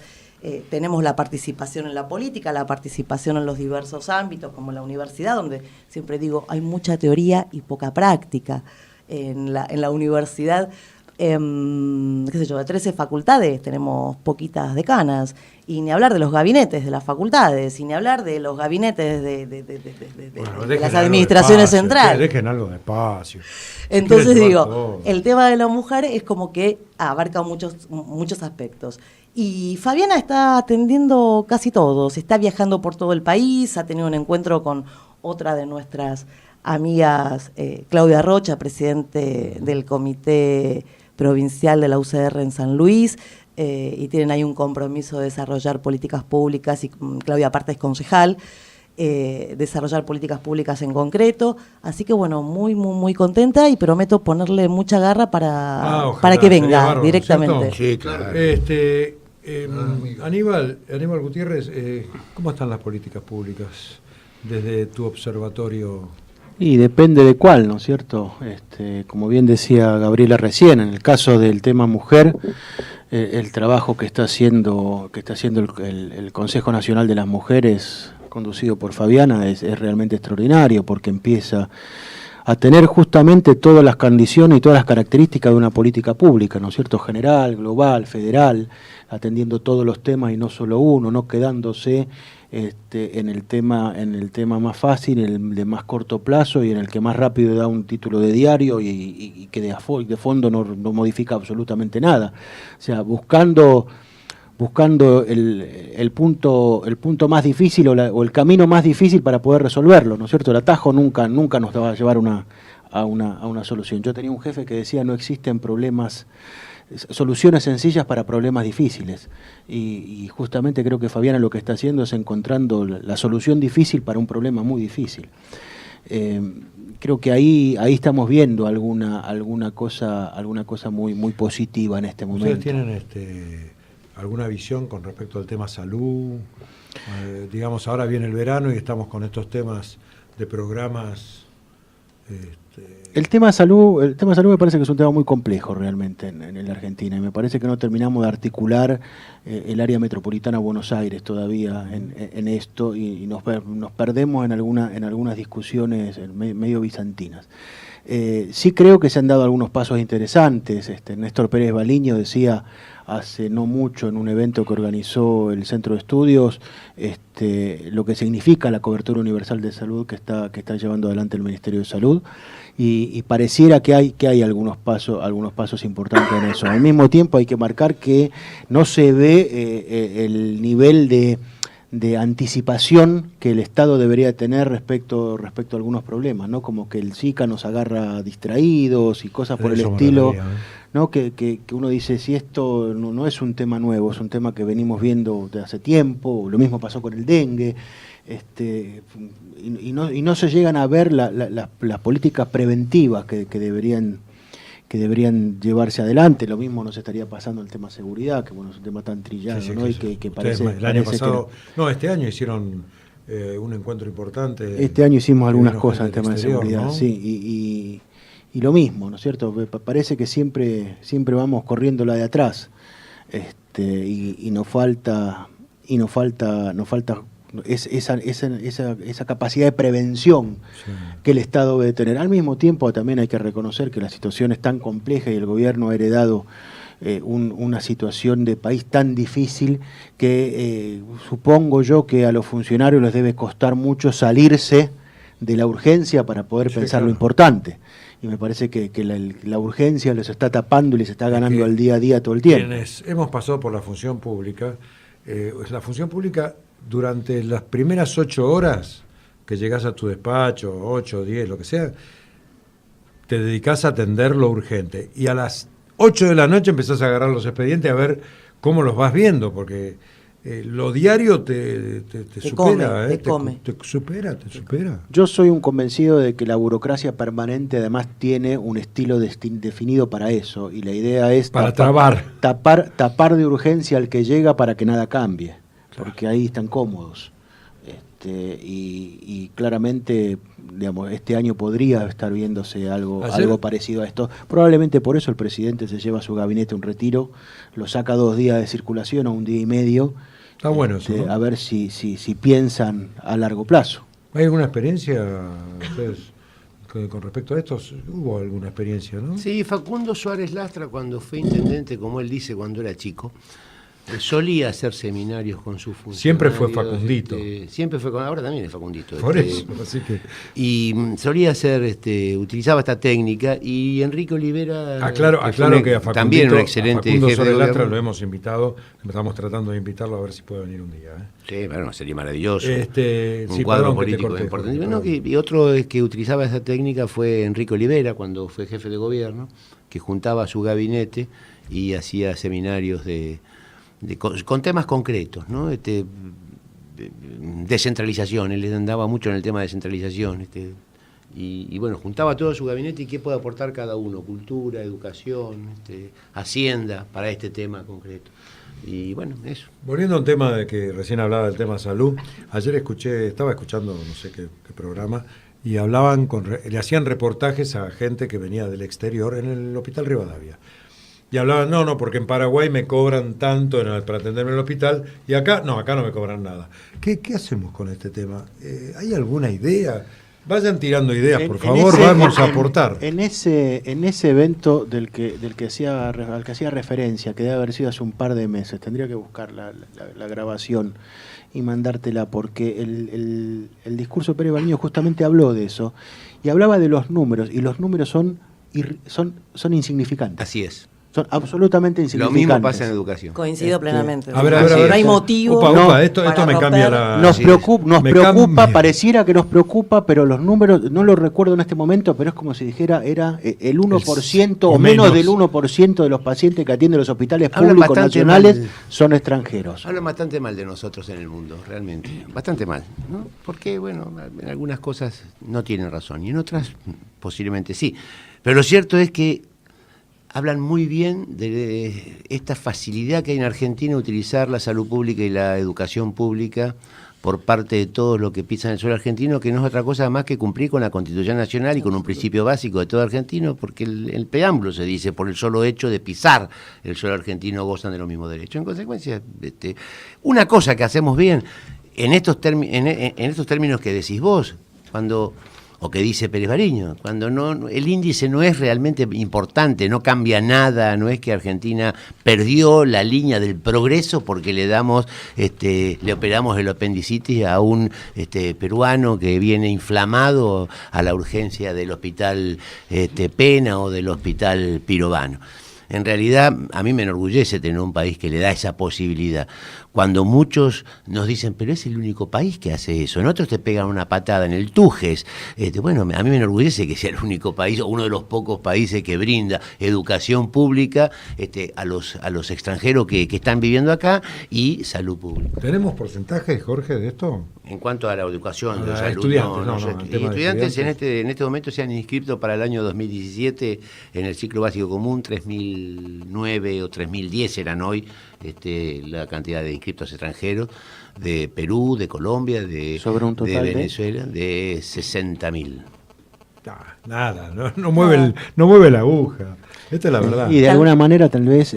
Tenemos la participación en la política, la participación en los diversos ámbitos, como la universidad, donde siempre digo, hay mucha teoría y poca práctica. En la universidad, qué sé yo, de 13 facultades tenemos poquitas decanas, y ni hablar de los gabinetes de las facultades, y ni hablar de los gabinetes de las administraciones centrales. Dejen algo de espacio. Entonces digo, el tema de la mujer es como que abarca muchos aspectos. Y Fabiana está atendiendo casi todos, está viajando por todo el país, ha tenido un encuentro con otra de nuestras amigas, Claudia Rocha, presidente del Comité Provincial de la UCR en San Luis, y tienen ahí un compromiso de desarrollar políticas públicas, y Claudia aparte es concejal, desarrollar políticas públicas en concreto, así que bueno, muy contenta, y prometo ponerle mucha garra para que venga bárbaro, directamente. Sí, claro. Aníbal Gutiérrez, ¿cómo están las políticas públicas desde tu observatorio? Y depende de cuál, ¿no es cierto? Como bien decía Gabriela recién, en el caso del tema mujer, el trabajo que está haciendo el Consejo Nacional de las Mujeres, conducido por Fabiana, es realmente extraordinario, porque empieza a tener justamente todas las condiciones y todas las características de una política pública, ¿no es cierto? General, global, federal, atendiendo todos los temas y no solo uno, no quedándose en el tema más fácil, en el de más corto plazo y en el que más rápido da un título de diario y que de fondo no modifica absolutamente nada. O sea, buscando el punto más difícil o el camino más difícil para poder resolverlo, ¿no es cierto? El atajo nunca nos va a llevar a una solución. Yo tenía un jefe que decía, no existen soluciones sencillas para problemas difíciles, y justamente creo que Fabiana lo que está haciendo es encontrando la solución difícil para un problema muy difícil. Creo que ahí estamos viendo alguna cosa muy positiva en este momento. ¿Ustedes tienen alguna visión con respecto al tema salud? Digamos, ahora viene el verano y estamos con estos temas de programas. El tema salud me parece que es un tema muy complejo realmente en la Argentina, y me parece que no terminamos de articular el área metropolitana Buenos Aires todavía en esto, y nos perdemos en algunas discusiones medio bizantinas. Sí creo que se han dado algunos pasos interesantes. Néstor Pérez Baliño decía hace no mucho en un evento que organizó el Centro de Estudios lo que significa la cobertura universal de salud que está llevando adelante el Ministerio de Salud, y pareciera que hay algunos pasos importantes en eso. Al mismo tiempo hay que marcar que no se ve el nivel de anticipación que el Estado debería tener respecto a algunos problemas, ¿no? Como que el Zika nos agarra distraídos y cosas por el estilo, ¿no? Que uno dice, si esto no es un tema nuevo, es un tema que venimos viendo de hace tiempo. Lo mismo pasó con el dengue, y no se llegan a ver las políticas preventivas que deberían llevarse adelante. Lo mismo nos estaría pasando el tema seguridad, que bueno, es un tema tan trillado, sí, ¿no? Y que parece... El año pasado... este año hicieron un encuentro importante. Este año hicimos algunas cosas en el tema de seguridad, ¿no? Sí, y lo mismo, ¿no es cierto? Parece que siempre vamos corriendo la de atrás, y nos falta esa capacidad de prevención, sí, que el Estado debe tener. Al mismo tiempo también hay que reconocer que la situación es tan compleja y el gobierno ha heredado una situación de país tan difícil que supongo yo que a los funcionarios les debe costar mucho salirse de la urgencia para poder pensar lo importante. Y me parece que la urgencia les está tapando y les está ganando al día a día todo el tiempo. Quienes hemos pasado por la función pública, durante las primeras 8 horas que llegás a tu despacho, 8, 10, lo que sea, te dedicás a atender lo urgente. Y a las 8 de la noche empezás a agarrar los expedientes a ver cómo los vas viendo, porque lo diario te supera. Te supera. Yo soy un convencido de que la burocracia permanente además tiene un estilo definido para eso, y la idea es para tapar de urgencia al que llega para que nada cambie, porque ahí están cómodos. Y claramente, digamos, este año podría estar viéndose algo parecido a esto. Probablemente por eso el presidente se lleva a su gabinete un retiro, lo saca 2 días de circulación o 1 día y medio. Está bueno eso, ¿no? A ver si piensan a largo plazo. ¿Hay alguna experiencia ustedes con respecto a esto? ¿Hubo alguna experiencia, no? Sí, Facundo Suárez Lastra, cuando fue intendente, como él dice, cuando era chico, solía hacer seminarios con sus funcionarios. Siempre fue Facundito. Siempre fue, ahora también es Facundito. Por eso, así que... Y solía hacer, utilizaba esta técnica, y Enrique Olivera... Aclaro que a Facundito, también un excelente Facundo jefe de Suárez Lastra gobierno. lo hemos invitado, estamos tratando de invitarlo a ver si puede venir un día. Sí, bueno, sería maravilloso. Un cuadro político importante. Y otro que utilizaba esa técnica fue Enrique Olivera, cuando fue jefe de gobierno, que juntaba su gabinete y hacía seminarios con temas concretos, ¿no? Descentralización, él le andaba mucho en el tema de descentralización, y bueno, juntaba todo su gabinete y qué puede aportar cada uno, cultura, educación, hacienda, para este tema concreto. Y bueno, eso. Volviendo a un tema de que recién hablaba del tema salud, ayer estaba escuchando no sé qué programa, y hablaban le hacían reportajes a gente que venía del exterior en el Hospital Rivadavia. Y hablaban, no, porque en Paraguay me cobran tanto para atenderme en el hospital, y acá no me cobran nada. ¿Qué hacemos con este tema? ¿Hay alguna idea? Vayan tirando ideas, por favor, vamos a aportar. En ese evento al que hacía referencia, que debe haber sido hace un par de meses, tendría que buscar la grabación y mandártela, porque el discurso de Pérez Baliño justamente habló de eso, y hablaba de los números, y los números son insignificantes. Así es. Son absolutamente insignificantes. Lo mismo pasa en educación. Coincido plenamente. A ver. No hay motivo. Esto me cambia la... Nos preocupa, pareciera que nos preocupa, pero los números, no los recuerdo en este momento, pero es como si dijera, era el 1% o menos del 1% de los pacientes que atienden los hospitales públicos nacionales son extranjeros. Hablan bastante mal de nosotros en el mundo, realmente. Bastante mal, ¿no? Porque, bueno, en algunas cosas no tienen razón, y en otras posiblemente sí. Pero lo cierto es que hablan muy bien de esta facilidad que hay en Argentina de utilizar la salud pública y la educación pública por parte de todos los que pisan el suelo argentino, que no es otra cosa más que cumplir con la Constitución Nacional y con un principio básico de todo argentino, porque el preámbulo se dice, por el solo hecho de pisar el suelo argentino gozan de los mismos derechos. En consecuencia, una cosa que hacemos bien, en estos términos que decís vos, o que dice Pérez Baliño, cuando el índice no es realmente importante, no cambia nada, no es que Argentina perdió la línea del progreso porque le operamos el apendicitis a un peruano que viene inflamado a la urgencia del hospital Pena o del hospital Pirovano. En realidad, a mí me enorgullece tener un país que le da esa posibilidad. Cuando muchos nos dicen, pero es el único país que hace eso, en otros te pegan una patada en el Tujes. Bueno, a mí me enorgullece que sea el único país, o uno de los pocos países que brinda educación pública a los extranjeros que están viviendo acá, y salud pública. ¿Tenemos porcentajes, Jorge, de esto? En cuanto a la educación, de salud, estudiantes en este momento se han inscrito para el año 2017 en el ciclo básico común, 3.009 o 3.010 eran hoy la cantidad de inscriptos extranjeros, de Perú, de Colombia, de Venezuela, de 60.000. Nada, no mueve la aguja. Esta es la verdad. Y de alguna manera tal vez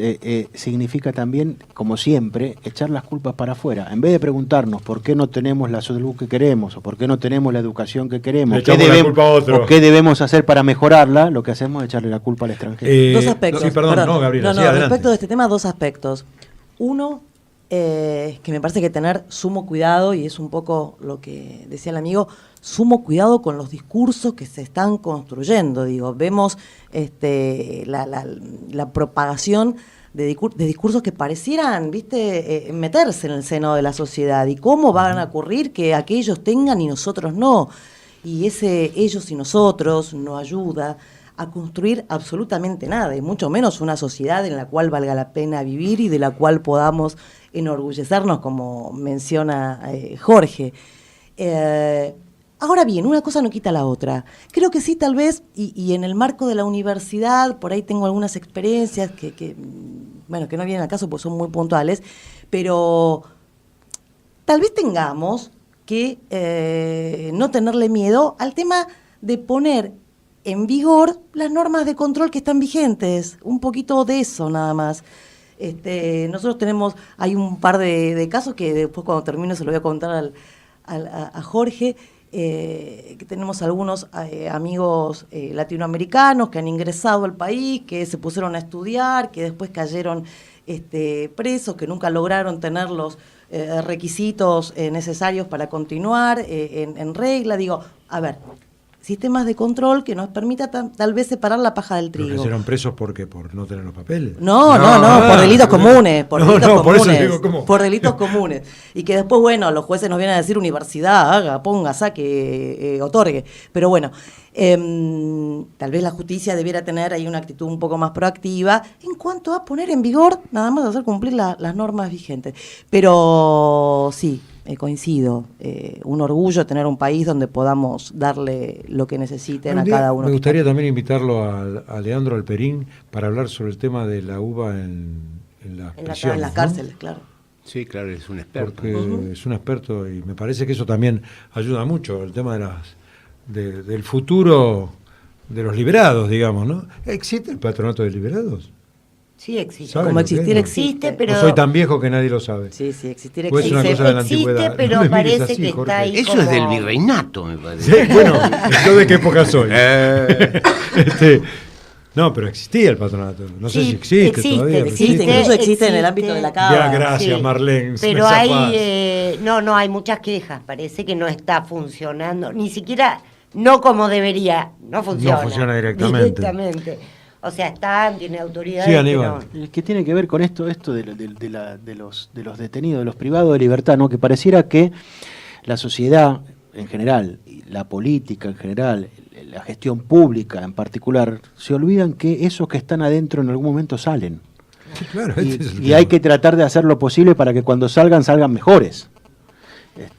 significa también, como siempre, echar las culpas para afuera. En vez de preguntarnos por qué no tenemos la salud que queremos, o por qué no tenemos la educación que queremos, o qué debemos hacer para mejorarla, lo que hacemos es echarle la culpa al extranjero. Dos aspectos. Gabriela, respecto de este tema, 2 aspectos. Uno, que me parece que tener sumo cuidado, y es un poco lo que decía el amigo, sumo cuidado con los discursos que se están construyendo. Vemos la propagación de discursos que parecieran, meterse en el seno de la sociedad, y cómo van a ocurrir que aquellos tengan y nosotros no. Y ese ellos y nosotros no ayuda a construir absolutamente nada, y mucho menos una sociedad en la cual valga la pena vivir y de la cual podamos enorgullecernos, como menciona Jorge. Ahora bien, una cosa no quita la otra. Creo que sí, tal vez, y en el marco de la universidad, por ahí tengo algunas experiencias que no vienen al caso porque son muy puntuales, pero tal vez tengamos que no tenerle miedo al tema de poner en vigor las normas de control que están vigentes. Un poquito de eso nada más. Nosotros hay un par de casos que después cuando termine se lo voy a contar a Jorge, que tenemos algunos amigos latinoamericanos que han ingresado al país, que se pusieron a estudiar, que después cayeron presos, que nunca lograron tener los requisitos necesarios para continuar en regla. Digo, a ver, sistemas de control que nos permita tal vez separar la paja del trigo. ¿Pero que serán presos por qué? ¿Por no tener los papeles? No, por delitos comunes. Por eso digo, ¿cómo? Por delitos comunes. Y que después, bueno, los jueces nos vienen a decir universidad, haga, ponga, saque, otorgue. Pero bueno, tal vez la justicia debiera tener ahí una actitud un poco más proactiva en cuanto a poner en vigor, nada más hacer cumplir las normas vigentes. Pero sí, coincido, un orgullo tener un país donde podamos darle lo que necesiten a cada uno. Me gustaría también invitarlo a Leandro Alperín para hablar sobre el tema de la uva en las prisiones, en las cárceles, claro. Sí, claro, es un experto. Porque es un experto y me parece que eso también ayuda mucho, el tema del futuro de los liberados, digamos, ¿no? ¿Existe el patronato de liberados? Sí, existe. Como existir existe, pero... No soy tan viejo que nadie lo sabe. Sí, existir pues existe. Es una cosa de la existe, antigüedad. pero no me parece así, que Jorge. está ahí. Eso es del virreinato, me parece. Sí, bueno, ¿yo de qué época soy? No, pero existía el patronato. No sé si existe todavía. Existe, incluso existe en el ámbito de la cava. Ya, gracias, sí. Marlene. Pero hay, hay muchas quejas. Parece que no está funcionando. Ni siquiera, no como debería. No funciona. No funciona directamente. O sea, tiene autoridades. Sí, Aníbal. Que tiene que ver con esto de los detenidos, de los privados de libertad, ¿no? Que pareciera que la sociedad en general, la política en general, la gestión pública en particular, se olvidan que esos que están adentro en algún momento salen. Sí, claro, y hay que tratar de hacer lo posible para que cuando salgan mejores.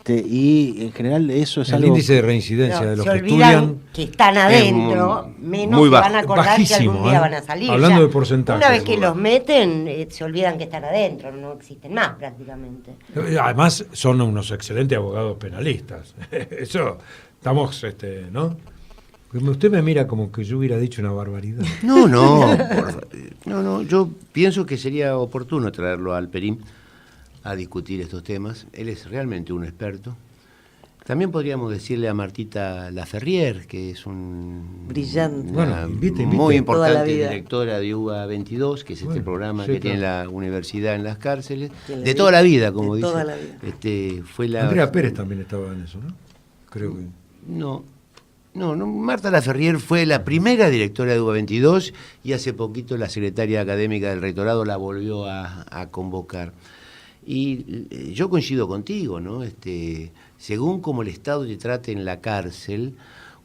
Y en general eso es el algo... El índice de reincidencia de los se que olvidan estudian que están adentro, menos se van a acordar bajísimo, que algún día van a salir. Hablando de porcentaje. Una vez que los meten, se olvidan que están adentro, no existen más prácticamente. Además son unos excelentes abogados penalistas. Eso, estamos, ¿no? Usted me mira como que yo hubiera dicho una barbaridad. No, yo pienso que sería oportuno traerlo al Alperín a discutir estos temas. Él es realmente un experto. También podríamos decirle a Martita Laferrier, que es brillante, muy importante directora de UBA 22, que es este programa que tiene la universidad en las cárceles, de toda la vida, como dice. Toda la vida. Andrea Pérez también estaba en eso, ¿no? Creo que... No, Marta Laferrier fue la primera directora de UBA 22 y hace poquito la secretaria académica del rectorado la volvió a convocar. Y yo coincido contigo, ¿no? Según como el Estado te trate en la cárcel,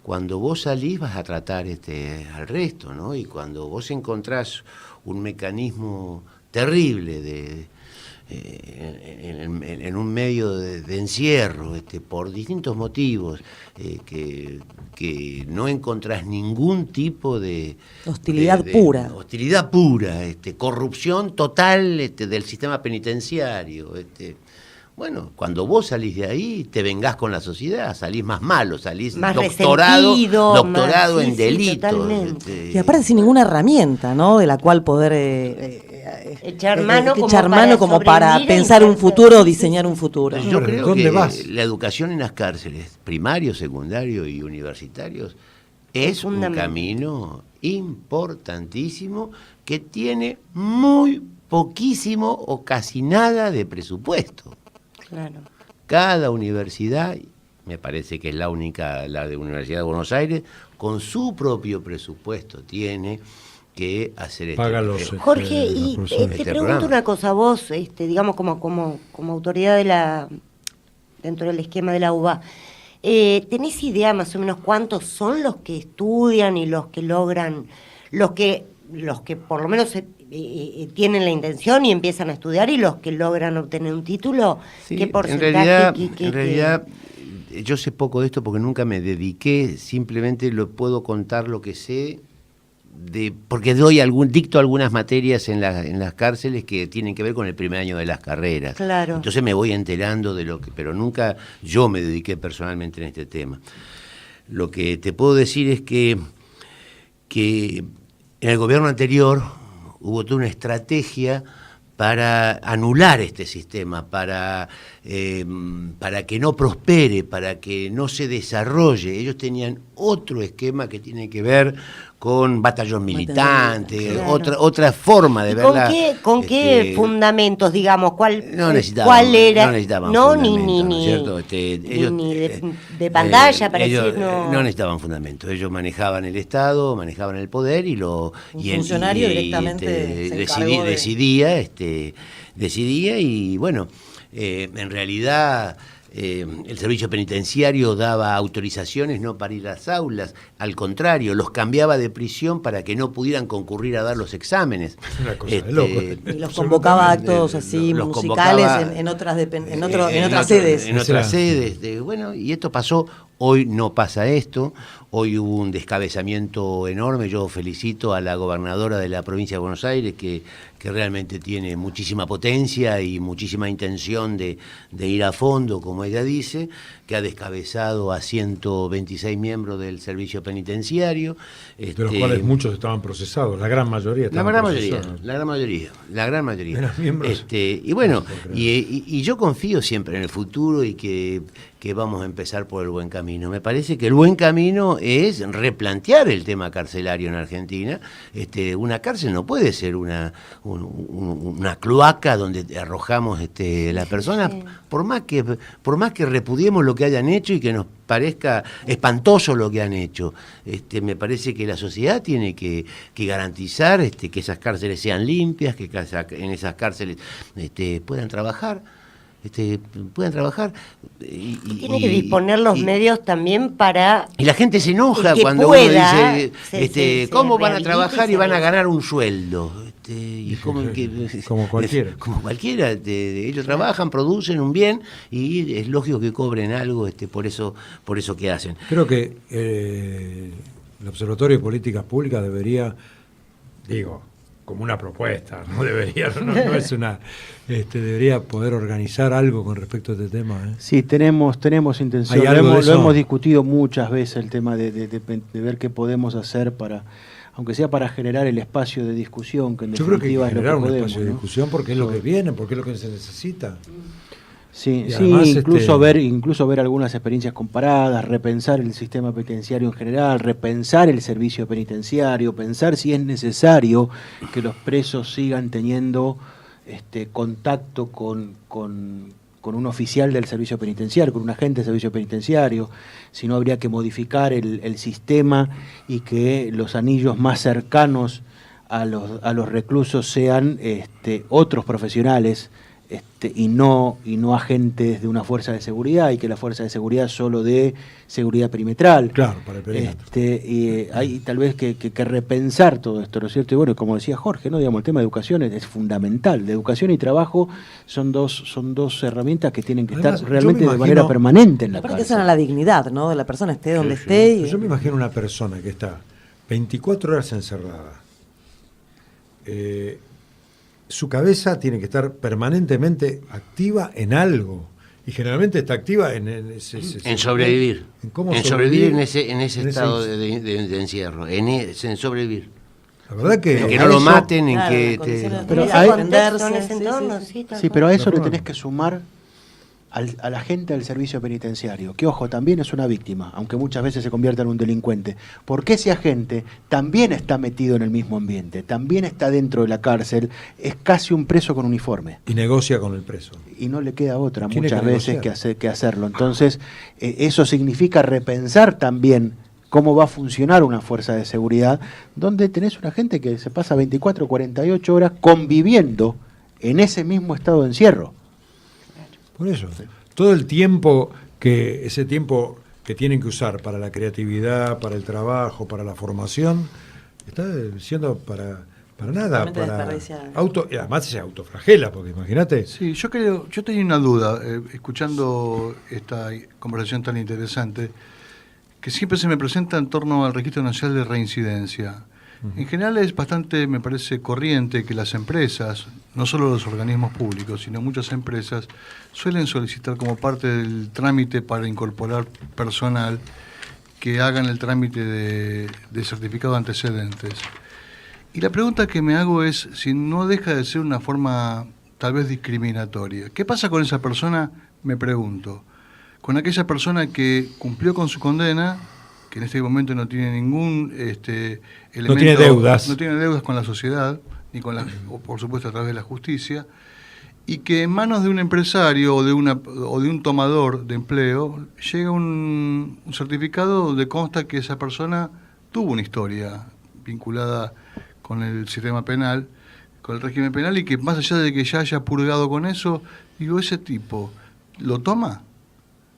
cuando vos salís vas a tratar al resto, ¿no? Y cuando vos encontrás un mecanismo terrible en un medio de encierro, por distintos motivos, que no encontrás ningún tipo de hostilidad pura, corrupción total del sistema penitenciario, bueno, cuando vos salís de ahí, te vengás con la sociedad, salís más malo, salís más doctorado en delitos. Y aparte sin ninguna herramienta, ¿no? De la cual poder echar mano como para pensar un futuro, diseñar un futuro. Yo creo que la educación en las cárceles, primario, secundario y universitarios, es un camino importantísimo que tiene muy poquísimo o casi nada de presupuesto. Claro. Cada universidad, me parece que es la única, la de Universidad de Buenos Aires, con su propio presupuesto tiene que hacer Jorge, y te pregunto una cosa, vos, digamos como autoridad dentro del esquema de la UBA, ¿Tenés idea más o menos cuántos son los que estudian y los que logran, los que por lo menos tienen la intención y empiezan a estudiar y los que logran obtener un título? Sí, ¿Qué porcentaje? en realidad yo sé poco de esto porque nunca me dediqué, simplemente puedo contar lo que sé, porque dicto algunas materias en las cárceles que tienen que ver con el primer año de las carreras. Claro. Entonces me voy enterando de pero nunca yo me dediqué personalmente en este tema. Lo que te puedo decir es que en el gobierno anterior hubo toda una estrategia para anular este sistema, para que no prospere, para que no se desarrolle. Ellos tenían otro esquema que tiene que ver con batallón militante, claro. otra forma de verla. ¿Con qué fundamentos, digamos? ¿Cuál era? No necesitaban no, fundamentos, ni ¿cierto? ni de pantalla para ellos, decir no necesitaban fundamentos. Ellos manejaban el Estado, manejaban el poder y un funcionario directamente se encargó decidía y bueno, en realidad el servicio penitenciario daba autorizaciones no para ir a las aulas, al contrario, los cambiaba de prisión para que no pudieran concurrir a dar los exámenes. Una cosa de loco. Y los convocaba a actos así musicales en otras sedes. En otras sedes. Bueno, y esto pasó. Hoy no pasa esto, hoy hubo un descabezamiento enorme. Yo felicito a la gobernadora de la provincia de Buenos Aires que realmente tiene muchísima potencia y muchísima intención de ir a fondo, como ella dice, que ha descabezado a 126 miembros del servicio penitenciario. De los cuales muchos estaban procesados, la gran mayoría estaban procesados. La gran mayoría. Eran miembros. Y bueno, y yo confío siempre en el futuro y que vamos a empezar por el buen camino. Me parece que el buen camino es replantear el tema carcelario en Argentina. Una cárcel no puede ser una cloaca donde arrojamos las personas, sí. por más que repudiemos lo que hayan hecho y que nos parezca espantoso lo que han hecho. Me parece que la sociedad tiene que garantizar que esas cárceles sean limpias, que en esas cárceles puedan trabajar. Tiene que disponer los medios también para... Y la gente se enoja cuando uno dice, ¿cómo van a trabajar y van a ganar un sueldo? Como cualquiera. Como cualquiera. Ellos trabajan, producen un bien y es lógico que cobren algo por eso que hacen. Creo que el Observatorio de Políticas Públicas debería, como una propuesta, no debería, no es una, debería poder organizar algo con respecto a este tema. Sí, tenemos intención, lo hemos discutido muchas veces el tema de ver qué podemos hacer para, aunque sea para generar el espacio de discusión, que en yo creo que hay que generar un espacio de discusión porque es lo que viene, porque es lo que se necesita. Sí, además, incluso ver algunas experiencias comparadas, repensar el sistema penitenciario en general, repensar el servicio penitenciario, pensar si es necesario que los presos sigan teniendo contacto con un oficial del servicio penitenciario, con un agente del servicio penitenciario, si no habría que modificar el sistema y que los anillos más cercanos a los reclusos sean otros profesionales, y no agentes de una fuerza de seguridad, y que la fuerza de seguridad solo dé seguridad perimetral. Claro, para el perímetro. Y hay tal vez que repensar todo esto, ¿no es cierto? Y bueno, como decía Jorge, ¿no? El tema de educación es fundamental. De educación y trabajo son dos herramientas que tienen que estar realmente de manera permanente en la cárcel. Aparte que son a la dignidad, ¿no? De la persona esté donde esté. Yo me imagino una persona que está 24 horas encerrada. Su cabeza tiene que estar permanentemente activa en algo. Y generalmente está activa en sobrevivir. En sobrevivir en ese estado de encierro. En sobrevivir. La verdad que... En que no lo maten, en que... Pero a eso le tenés que sumar a la gente del servicio penitenciario, que ojo, también es una víctima, aunque muchas veces se convierta en un delincuente, porque ese agente también está metido en el mismo ambiente, también está dentro de la cárcel, es casi un preso con uniforme. Y negocia con el preso. Y no le queda otra muchas veces que hacerlo. Entonces, eso significa repensar también cómo va a funcionar una fuerza de seguridad, donde tenés una gente que se pasa 24 o 48 horas conviviendo en ese mismo estado de encierro. Por eso, todo el tiempo ese tiempo que tienen que usar para la creatividad, para el trabajo, para la formación, está siendo para nada, y además se autoflagela, porque imagínate. Sí, yo tenía una duda, escuchando esta conversación tan interesante, que siempre se me presenta en torno al Registro Nacional de Reincidencia. En general es bastante, me parece, corriente que las empresas, no solo los organismos públicos, sino muchas empresas, suelen solicitar como parte del trámite para incorporar personal que hagan el trámite de certificado de antecedentes. Y la pregunta que me hago es si no deja de ser una forma tal vez discriminatoria. ¿Qué pasa con esa persona? Me pregunto. Con aquella persona que cumplió con su condena, que en este momento no tiene ningún elemento, no tiene deudas. No tiene deudas con la sociedad, ni con o por supuesto a través de la justicia, y que en manos de un empresario o de un tomador de empleo llega un certificado donde consta que esa persona tuvo una historia vinculada con el sistema penal, con el régimen penal, y que más allá de que ya haya purgado con eso, digo, ese tipo, ¿lo toma?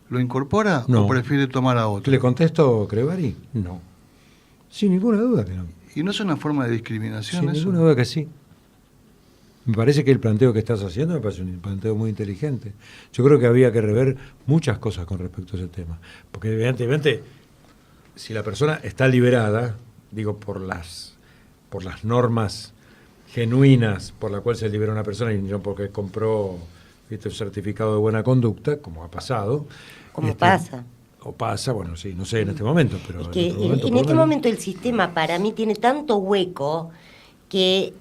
¿Lo incorpora o prefiere tomar a otro? ¿Le contesto, Crevari? No. Sin ninguna duda que no. ¿Y no es una forma de discriminación Sin eso? ninguna duda que sí. Me parece que el planteo que estás haciendo me parece un planteo muy inteligente. Yo creo que había que rever muchas cosas con respecto a ese tema. Porque evidentemente, si la persona está liberada, digo, por las normas genuinas por la cual se libera una persona y no porque compró un certificado de buena conducta, como ha pasado. Como pasa. O pasa, bueno, sí, no sé en este momento, pero es que en este momento el sistema para mí tiene tanto hueco que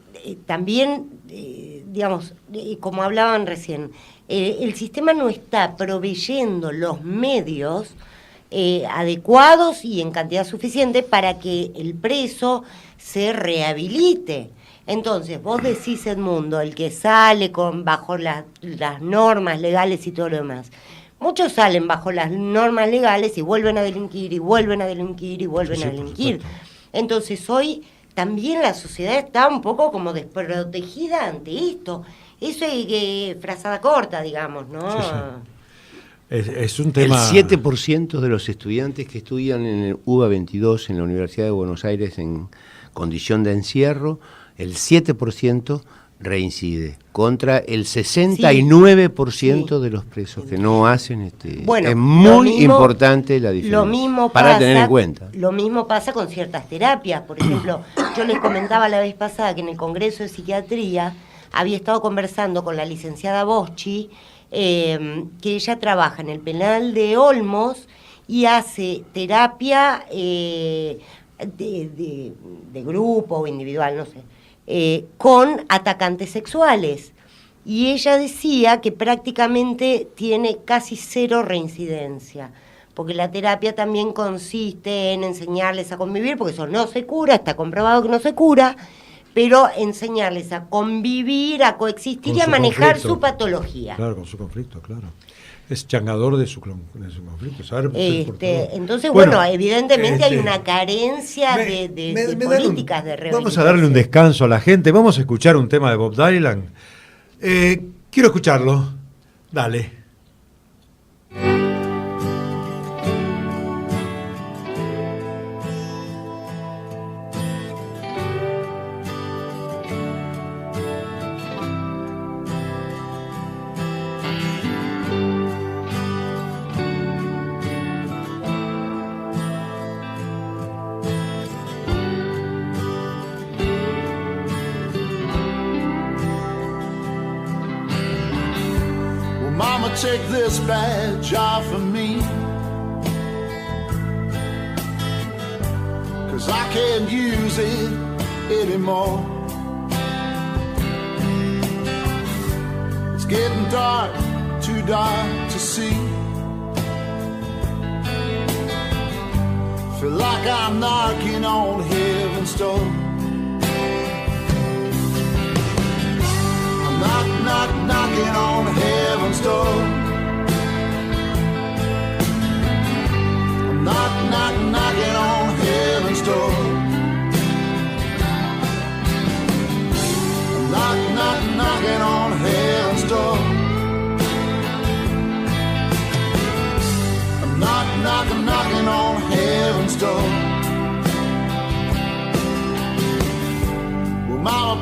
también, digamos, como hablaban recién, el sistema no está proveyendo los medios adecuados y en cantidad suficiente para que el preso se rehabilite. Entonces, vos decís, Edmundo, el que sale bajo las normas legales y todo lo demás. Muchos salen bajo las normas legales y vuelven a delinquir, y vuelven a delinquir, y vuelven a delinquir. Entonces, hoy también la sociedad está un poco como desprotegida ante esto. Eso es frazada corta, digamos, ¿no? Sí, sí. Es un tema... El 7% de los estudiantes que estudian en el UBA 22 en la Universidad de Buenos Aires en condición de encierro, el 7% reincide, contra el 69% de los presos que no hacen bueno, es muy importante la diferencia. Lo mismo para tener en cuenta. Lo mismo pasa con ciertas terapias. Por ejemplo, yo les comentaba la vez pasada que en el Congreso de Psiquiatría había estado conversando con la licenciada Boschi, que ella trabaja en el penal de Olmos y hace terapia de grupo o individual, no sé, con atacantes sexuales. Y ella decía que prácticamente tiene casi cero reincidencia, porque la terapia también consiste en enseñarles a convivir, porque eso no se cura, está comprobado que no se cura, pero enseñarles a convivir, a coexistir y a manejar su patología. Claro, con su conflicto, claro. Es changador de su conflicto. ¿Saber? Entonces, bueno, evidentemente hay una carencia de políticas de rehabilitación. Vamos a darle un descanso a la gente. Vamos a escuchar un tema de Bob Dylan. Quiero escucharlo. Dale. Take this badge off of me, 'cause I can't use it anymore. It's getting dark, too dark to see. Feel like I'm knocking on heaven's door. Knocking on heaven's door. I'm knocking on heaven's door. I'm knocking on heaven's door. I'm knocking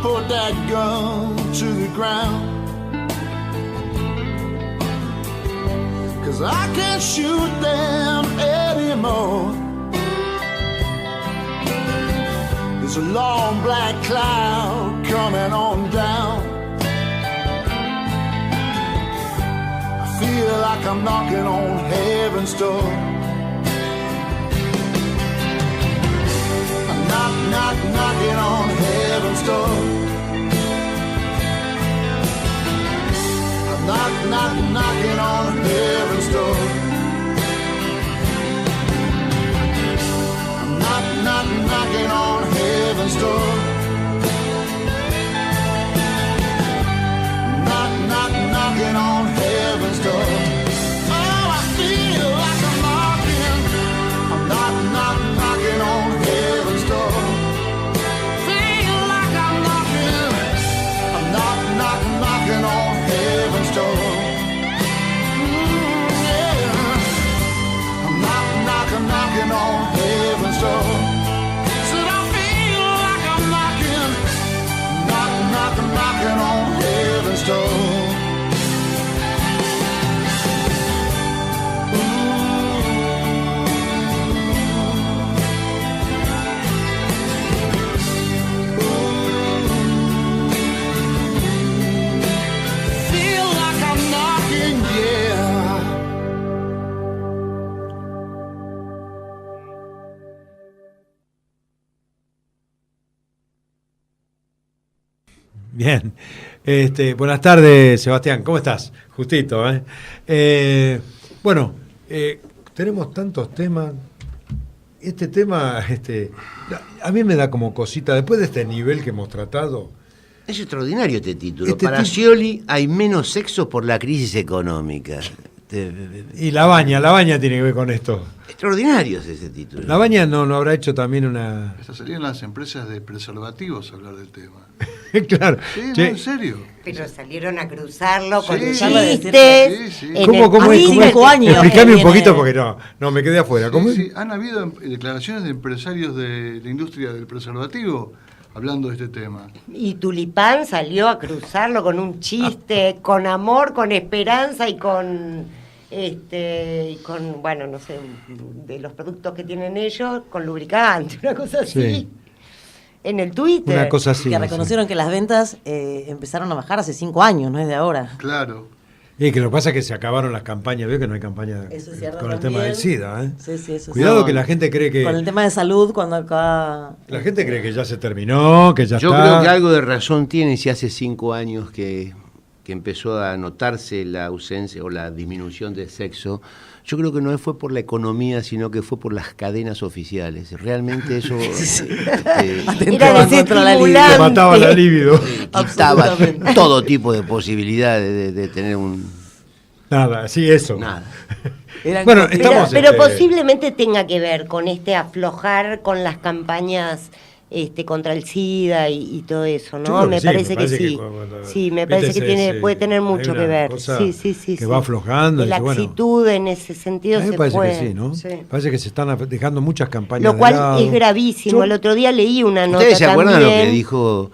put that gun to the ground. 'Cause I can't shoot them anymore. There's a long black cloud coming on down. I feel like I'm knocking on heaven's door. I'm knocking on heaven's door. I'm knocking on heaven's door. I'm knocking on heaven's door. Knocking on heaven's door. Oh, I feel like I'm knocking. I'm knocking on heaven's door. Feel like I'm knocking. I'm knocking on heaven's door. Yeah. I'm knocking on heaven's door. Said I feel like I'm knocking on heaven's door. Bien. Buenas tardes, Sebastián. ¿Cómo estás? Justito, ¿eh? Bueno, tenemos tantos temas. Este tema, a mí me da como cosita, después de este nivel que hemos tratado. Es extraordinario este título. Para Scioli hay menos sexo por la crisis económica. Y la baña tiene que ver con esto. Extraordinario es ese título. La baña no habrá hecho también una... Estas serían las empresas de preservativos a hablar del tema. Claro. Sí, no, en serio. Pero salieron a cruzarlo con Sí, chistes. sí. ¿Cómo es? 5 años. Explícame un poquito porque no me quedé afuera. ¿Cómo es? Sí, han habido declaraciones de empresarios de la industria del preservativo hablando de este tema. Y Tulipán salió a cruzarlo con un chiste, con amor, con esperanza y con bueno, no sé, de los productos que tienen ellos, con lubricante, una cosa así. Sí. En el Twitter. Una cosa así. Que reconocieron que las ventas empezaron a bajar hace 5 años, no es de ahora. Claro. Y que lo que pasa es que se acabaron las campañas, veo que no hay campaña Eso es cierto con el también. tema del SIDA. Sí, eso Cuidado sí. que la gente cree que... Con el tema de salud, cuando acá... La gente cree que ya se terminó, que ya Yo está... creo que algo de razón tiene si hace 5 años que empezó a notarse la ausencia o la disminución de sexo. Yo creo que no fue por la economía, sino que fue por las cadenas oficiales. Realmente eso Era desestimulante. Mataba la libido. quitaba todo tipo de posibilidades de tener un... Nada, sí, eso. Nada. Bueno, estamos... Pero posiblemente tenga que ver con aflojar con las campañas contra el SIDA y todo eso, ¿no? Yo creo que Me sí, parece que sí. Sí, me parece que puede tener mucho que ver. Sí. Que va aflojando. La actitud en ese sentido a mí se me parece puede. que sí, ¿no? Sí. Parece que se están dejando muchas campañas Lo de cual lado. es gravísimo. El otro día leí una nota ¿Ustedes se acuerdan también. lo que dijo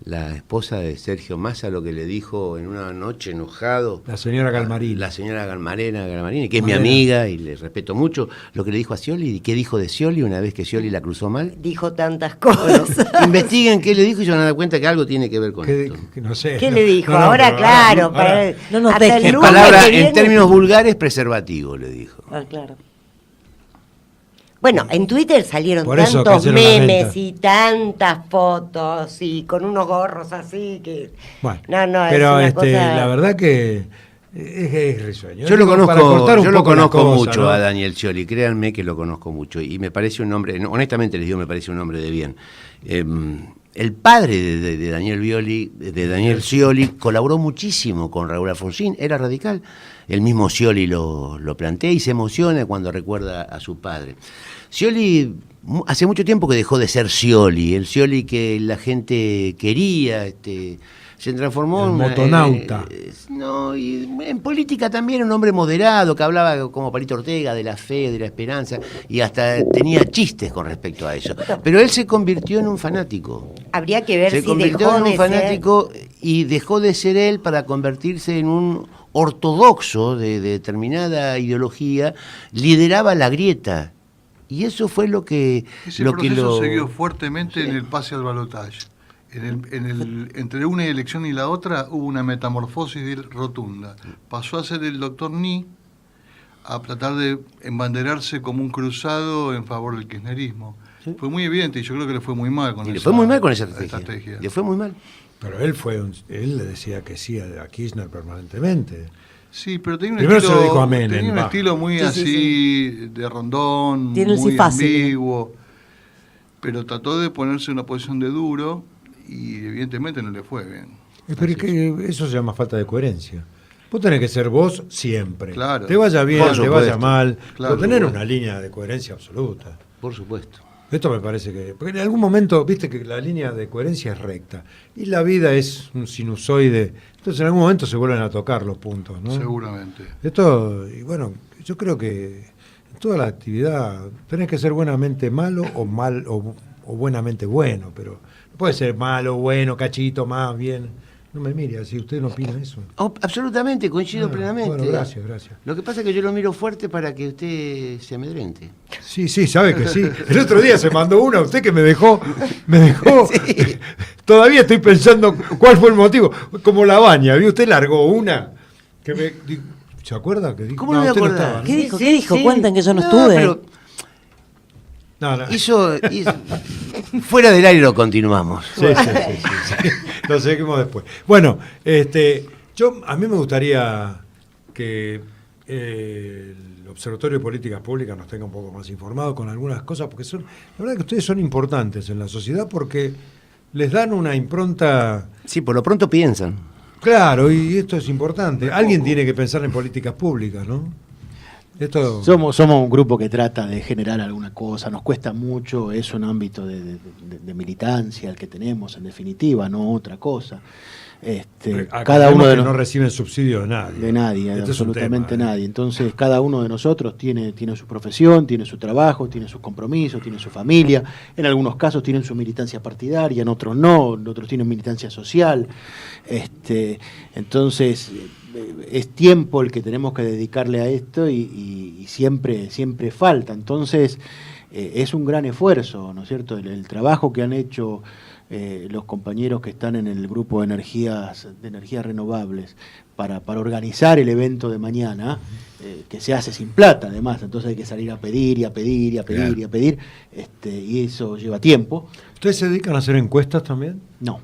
la esposa de Sergio Massa, lo que le dijo en una noche enojado? La señora Galmarini. La señora Galmarini, que es mi amiga y le respeto mucho, lo que le dijo a Scioli. ¿Y qué dijo de Scioli una vez que Scioli la cruzó mal? Dijo tantas cosas. Investiguen qué le dijo y se van a dar cuenta que algo tiene que ver con esto. Que no sé. ¿Qué le dijo? Ahora, claro. no nos hasta dejen. el En lunes palabras, que viene- en términos vulgares, preservativo, le dijo. Ah, claro. Bueno, en Twitter salieron Por eso tantos cayeron las memes ventas. y tantas fotos y con unos gorros así que... Bueno, No, pero es una cosa... la verdad que es risueño. Yo lo Digo, para conozco, cortar un yo lo poco la conozco cosa, mucho ¿no? a Daniel Scioli, créanme que lo conozco mucho y me parece un hombre, honestamente les digo, me parece un hombre de bien. El padre de Daniel Scioli colaboró muchísimo con Raúl Alfonsín, era radical. El mismo Scioli lo plantea y se emociona cuando recuerda a su padre. Scioli hace mucho tiempo que dejó de ser Scioli, el Scioli que la gente quería, se transformó El en motonauta. No, y en política también un hombre moderado que hablaba como Palito Ortega de la fe, de la esperanza, y hasta tenía chistes con respecto a eso. Pero él se convirtió en un fanático. Habría que ver Se si convirtió dejó en un de fanático y dejó de ser él para convertirse en un ortodoxo de determinada ideología, lideraba la grieta. Y eso fue lo que Ese lo proceso siguió fuertemente en el pase al balotaje. Entre una elección y la otra hubo una metamorfosis rotunda. Pasó a ser el doctor Ni a tratar de embanderarse como un cruzado en favor del kirchnerismo. Sí. Fue muy evidente y yo creo que le fue muy mal con esa estrategia. Le fue muy mal. Pero él le decía que sí a Kirchner permanentemente. Sí, pero tenía un Primero estilo, se lo dijo a Menem, tenía un estilo muy así, de rondón, muy ambiguo, pero trató de ponerse en una posición de duro y evidentemente no le fue bien. Pero es que eso se llama falta de coherencia. Vos tenés que ser vos siempre. Claro. Te vaya bien, te vaya mal, claro, pero tener una línea de coherencia absoluta. Por supuesto. Esto me parece que... Porque en algún momento, viste que la línea de coherencia es recta y la vida es un sinusoide. Entonces en algún momento se vuelven a tocar los puntos, ¿no? Seguramente. Esto, y bueno, yo creo que en toda la actividad tenés que ser buenamente malo o buenamente bueno, pero no puede ser malo, bueno, cachito, más, bien. No me mire así, ¿usted no opina eso? Absolutamente, coincido plenamente. Bueno, gracias. Lo que pasa es que yo lo miro fuerte para que usted se amedrente. Sí, sabe que sí. El otro día se mandó una a usted que me dejó. Sí. Todavía estoy pensando cuál fue el motivo. Como la baña, ¿vio? Usted largó una que ¿se acuerda? ¿Cómo no me acordaba? No estaba, ¿no? ¿Qué dijo? Cuenten que yo no estuve. Pero... No. Hizo fuera del aire lo continuamos. Sí. Lo seguimos después. Bueno, a mí me gustaría que el Observatorio de Políticas Públicas nos tenga un poco más informados con algunas cosas, porque la verdad que ustedes son importantes en la sociedad porque les dan una impronta... Sí, por lo pronto piensan. Claro, y esto es importante. Alguien tiene que pensar en políticas públicas, ¿no? Somos un grupo que trata de generar alguna cosa, nos cuesta mucho, es un ámbito de militancia el que tenemos, en definitiva, no otra cosa. Cada uno de no reciben subsidio de nadie. De nadie, absolutamente nadie. Entonces, cada uno de nosotros tiene su profesión, tiene su trabajo, tiene sus compromisos, tiene su familia. En algunos casos tienen su militancia partidaria, en otros no, en otros tienen militancia social. Entonces, es tiempo el que tenemos que dedicarle a esto y siempre falta. Entonces, es un gran esfuerzo, ¿no es cierto? El trabajo que han hecho los compañeros que están en el grupo de energías renovables para organizar el evento de mañana, que se hace sin plata además, entonces hay que salir a pedir y eso lleva tiempo. ¿Ustedes se dedican a hacer encuestas también? No.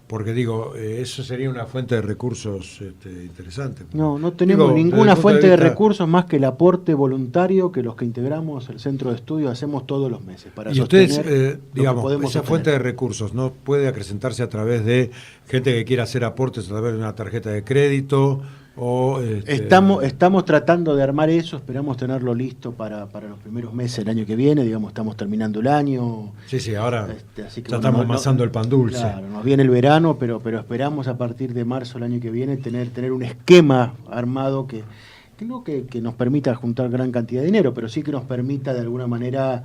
Porque digo, eso sería una fuente de recursos interesante. No tenemos ninguna fuente de recursos más que el aporte voluntario que los que integramos el centro de estudio hacemos todos los meses. Para y ustedes, digamos, esa fuente de recursos no puede acrecentarse a través de gente que quiera hacer aportes a través de una tarjeta de crédito o... Estamos tratando de armar eso, esperamos tenerlo listo para los primeros meses del año que viene, digamos, estamos terminando el año. Sí, ahora así que ya estamos amasando el pan dulce. Claro, nos viene el verano, pero esperamos a partir de marzo del año que viene tener un esquema armado que no que nos permita juntar gran cantidad de dinero, pero sí que nos permita de alguna manera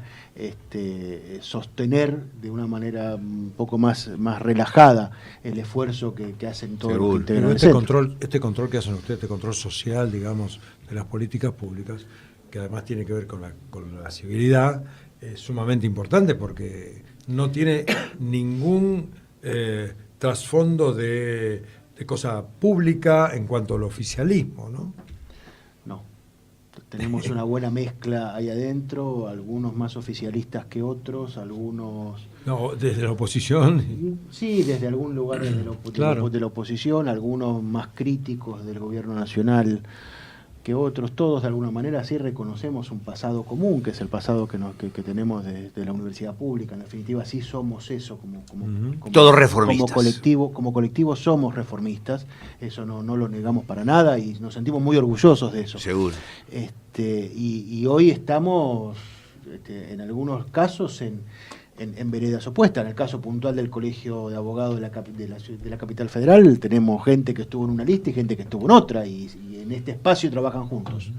sostener de una manera un poco más relajada el esfuerzo que hacen todos los que integran el centro. Este control que hacen ustedes, este control social, digamos, de las políticas públicas, que además tiene que ver con la civilidad, es sumamente importante porque no tiene ningún trasfondo de cosa pública en cuanto al oficialismo, ¿no? Tenemos una buena mezcla ahí adentro, algunos más oficialistas que otros, algunos... No, desde la oposición. Sí, desde algún lugar de la oposición, algunos más críticos del gobierno nacional que otros, todos de alguna manera sí reconocemos un pasado común, que es el pasado que tenemos de la universidad pública. En definitiva, sí somos eso como todos reformistas. Como colectivo somos reformistas, eso no lo negamos para nada y nos sentimos muy orgullosos de eso. Seguro. Y hoy estamos, en algunos casos, en veredas opuestas. En el caso puntual del Colegio de Abogados de la Capital Federal, tenemos gente que estuvo en una lista y gente que estuvo en otra, y en este espacio trabajan juntos.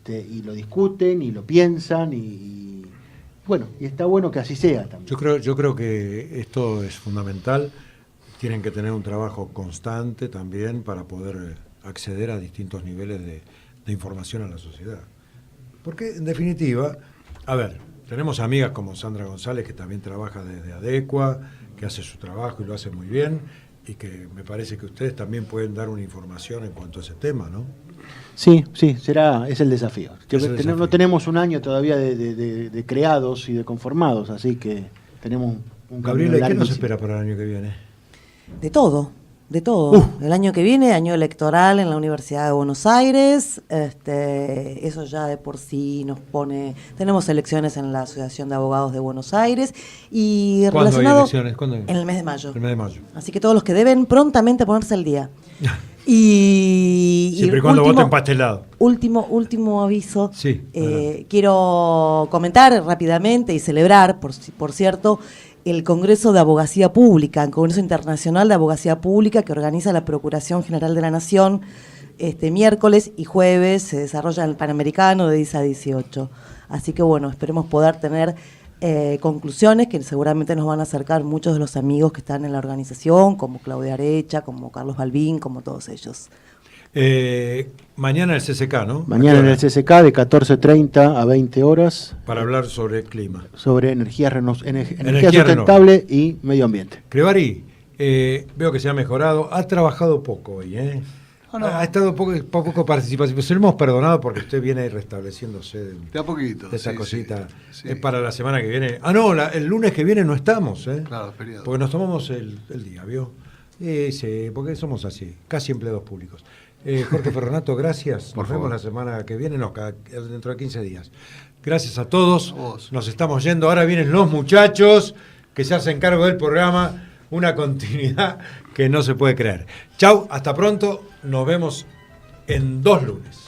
Y lo discuten y lo piensan, y bueno, y está bueno que así sea también. Yo creo que esto es fundamental. Tienen que tener un trabajo constante también para poder acceder a distintos niveles de información a la sociedad. Porque, en definitiva, a ver, tenemos amigas como Sandra González, que también trabaja desde Adecua, que hace su trabajo y lo hace muy bien, y que me parece que ustedes también pueden dar una información en cuanto a ese tema, ¿no? Sí, es el desafío. No tenemos un año todavía de creados y de conformados, así que tenemos un Gabriela, ¿y qué nos espera para el año que viene? De todo. El año que viene, año electoral en la Universidad de Buenos Aires, eso ya de por sí nos pone... Tenemos elecciones en la Asociación de Abogados de Buenos Aires y ¿Cuándo relacionado... hay elecciones? ¿Cuándo hay? En el mes de mayo. El mes de mayo. Así que todos los que deben prontamente ponerse al día. Y siempre y cuando voten pastelado. Último aviso. Sí, quiero comentar rápidamente y celebrar, por cierto, el Congreso de Abogacía Pública, el Congreso Internacional de Abogacía Pública que organiza la Procuración General de la Nación. Miércoles y jueves se desarrolla en el Panamericano de 10 a 18. Así que bueno, esperemos poder tener conclusiones que seguramente nos van a acercar muchos de los amigos que están en la organización, como Claudia Arecha, como Carlos Balbín, como todos ellos. Mañana el CCK, ¿no? Mañana en el CCK de 14:30 a 20 horas. Para hablar sobre el clima. Sobre energía sustentable y medio ambiente. Crevari, veo que se ha mejorado. Ha trabajado poco hoy, ¿eh? Ha estado poco participación. Se lo hemos perdonado porque usted viene restableciéndose de a poquito. De esa cosita. Sí. Es para la semana que viene. El lunes que viene no estamos, ¿eh? Claro, feriado. Porque nos tomamos el día, ¿vio? Sí, porque somos así, casi empleados públicos. Jorge Ferronato, gracias. Nos vemos la semana que viene, dentro de 15 días. Gracias a todos. Nos estamos yendo. Ahora vienen los muchachos que se hacen cargo del programa. Una continuidad que no se puede creer. Chau, hasta pronto. Nos vemos en 2 lunes.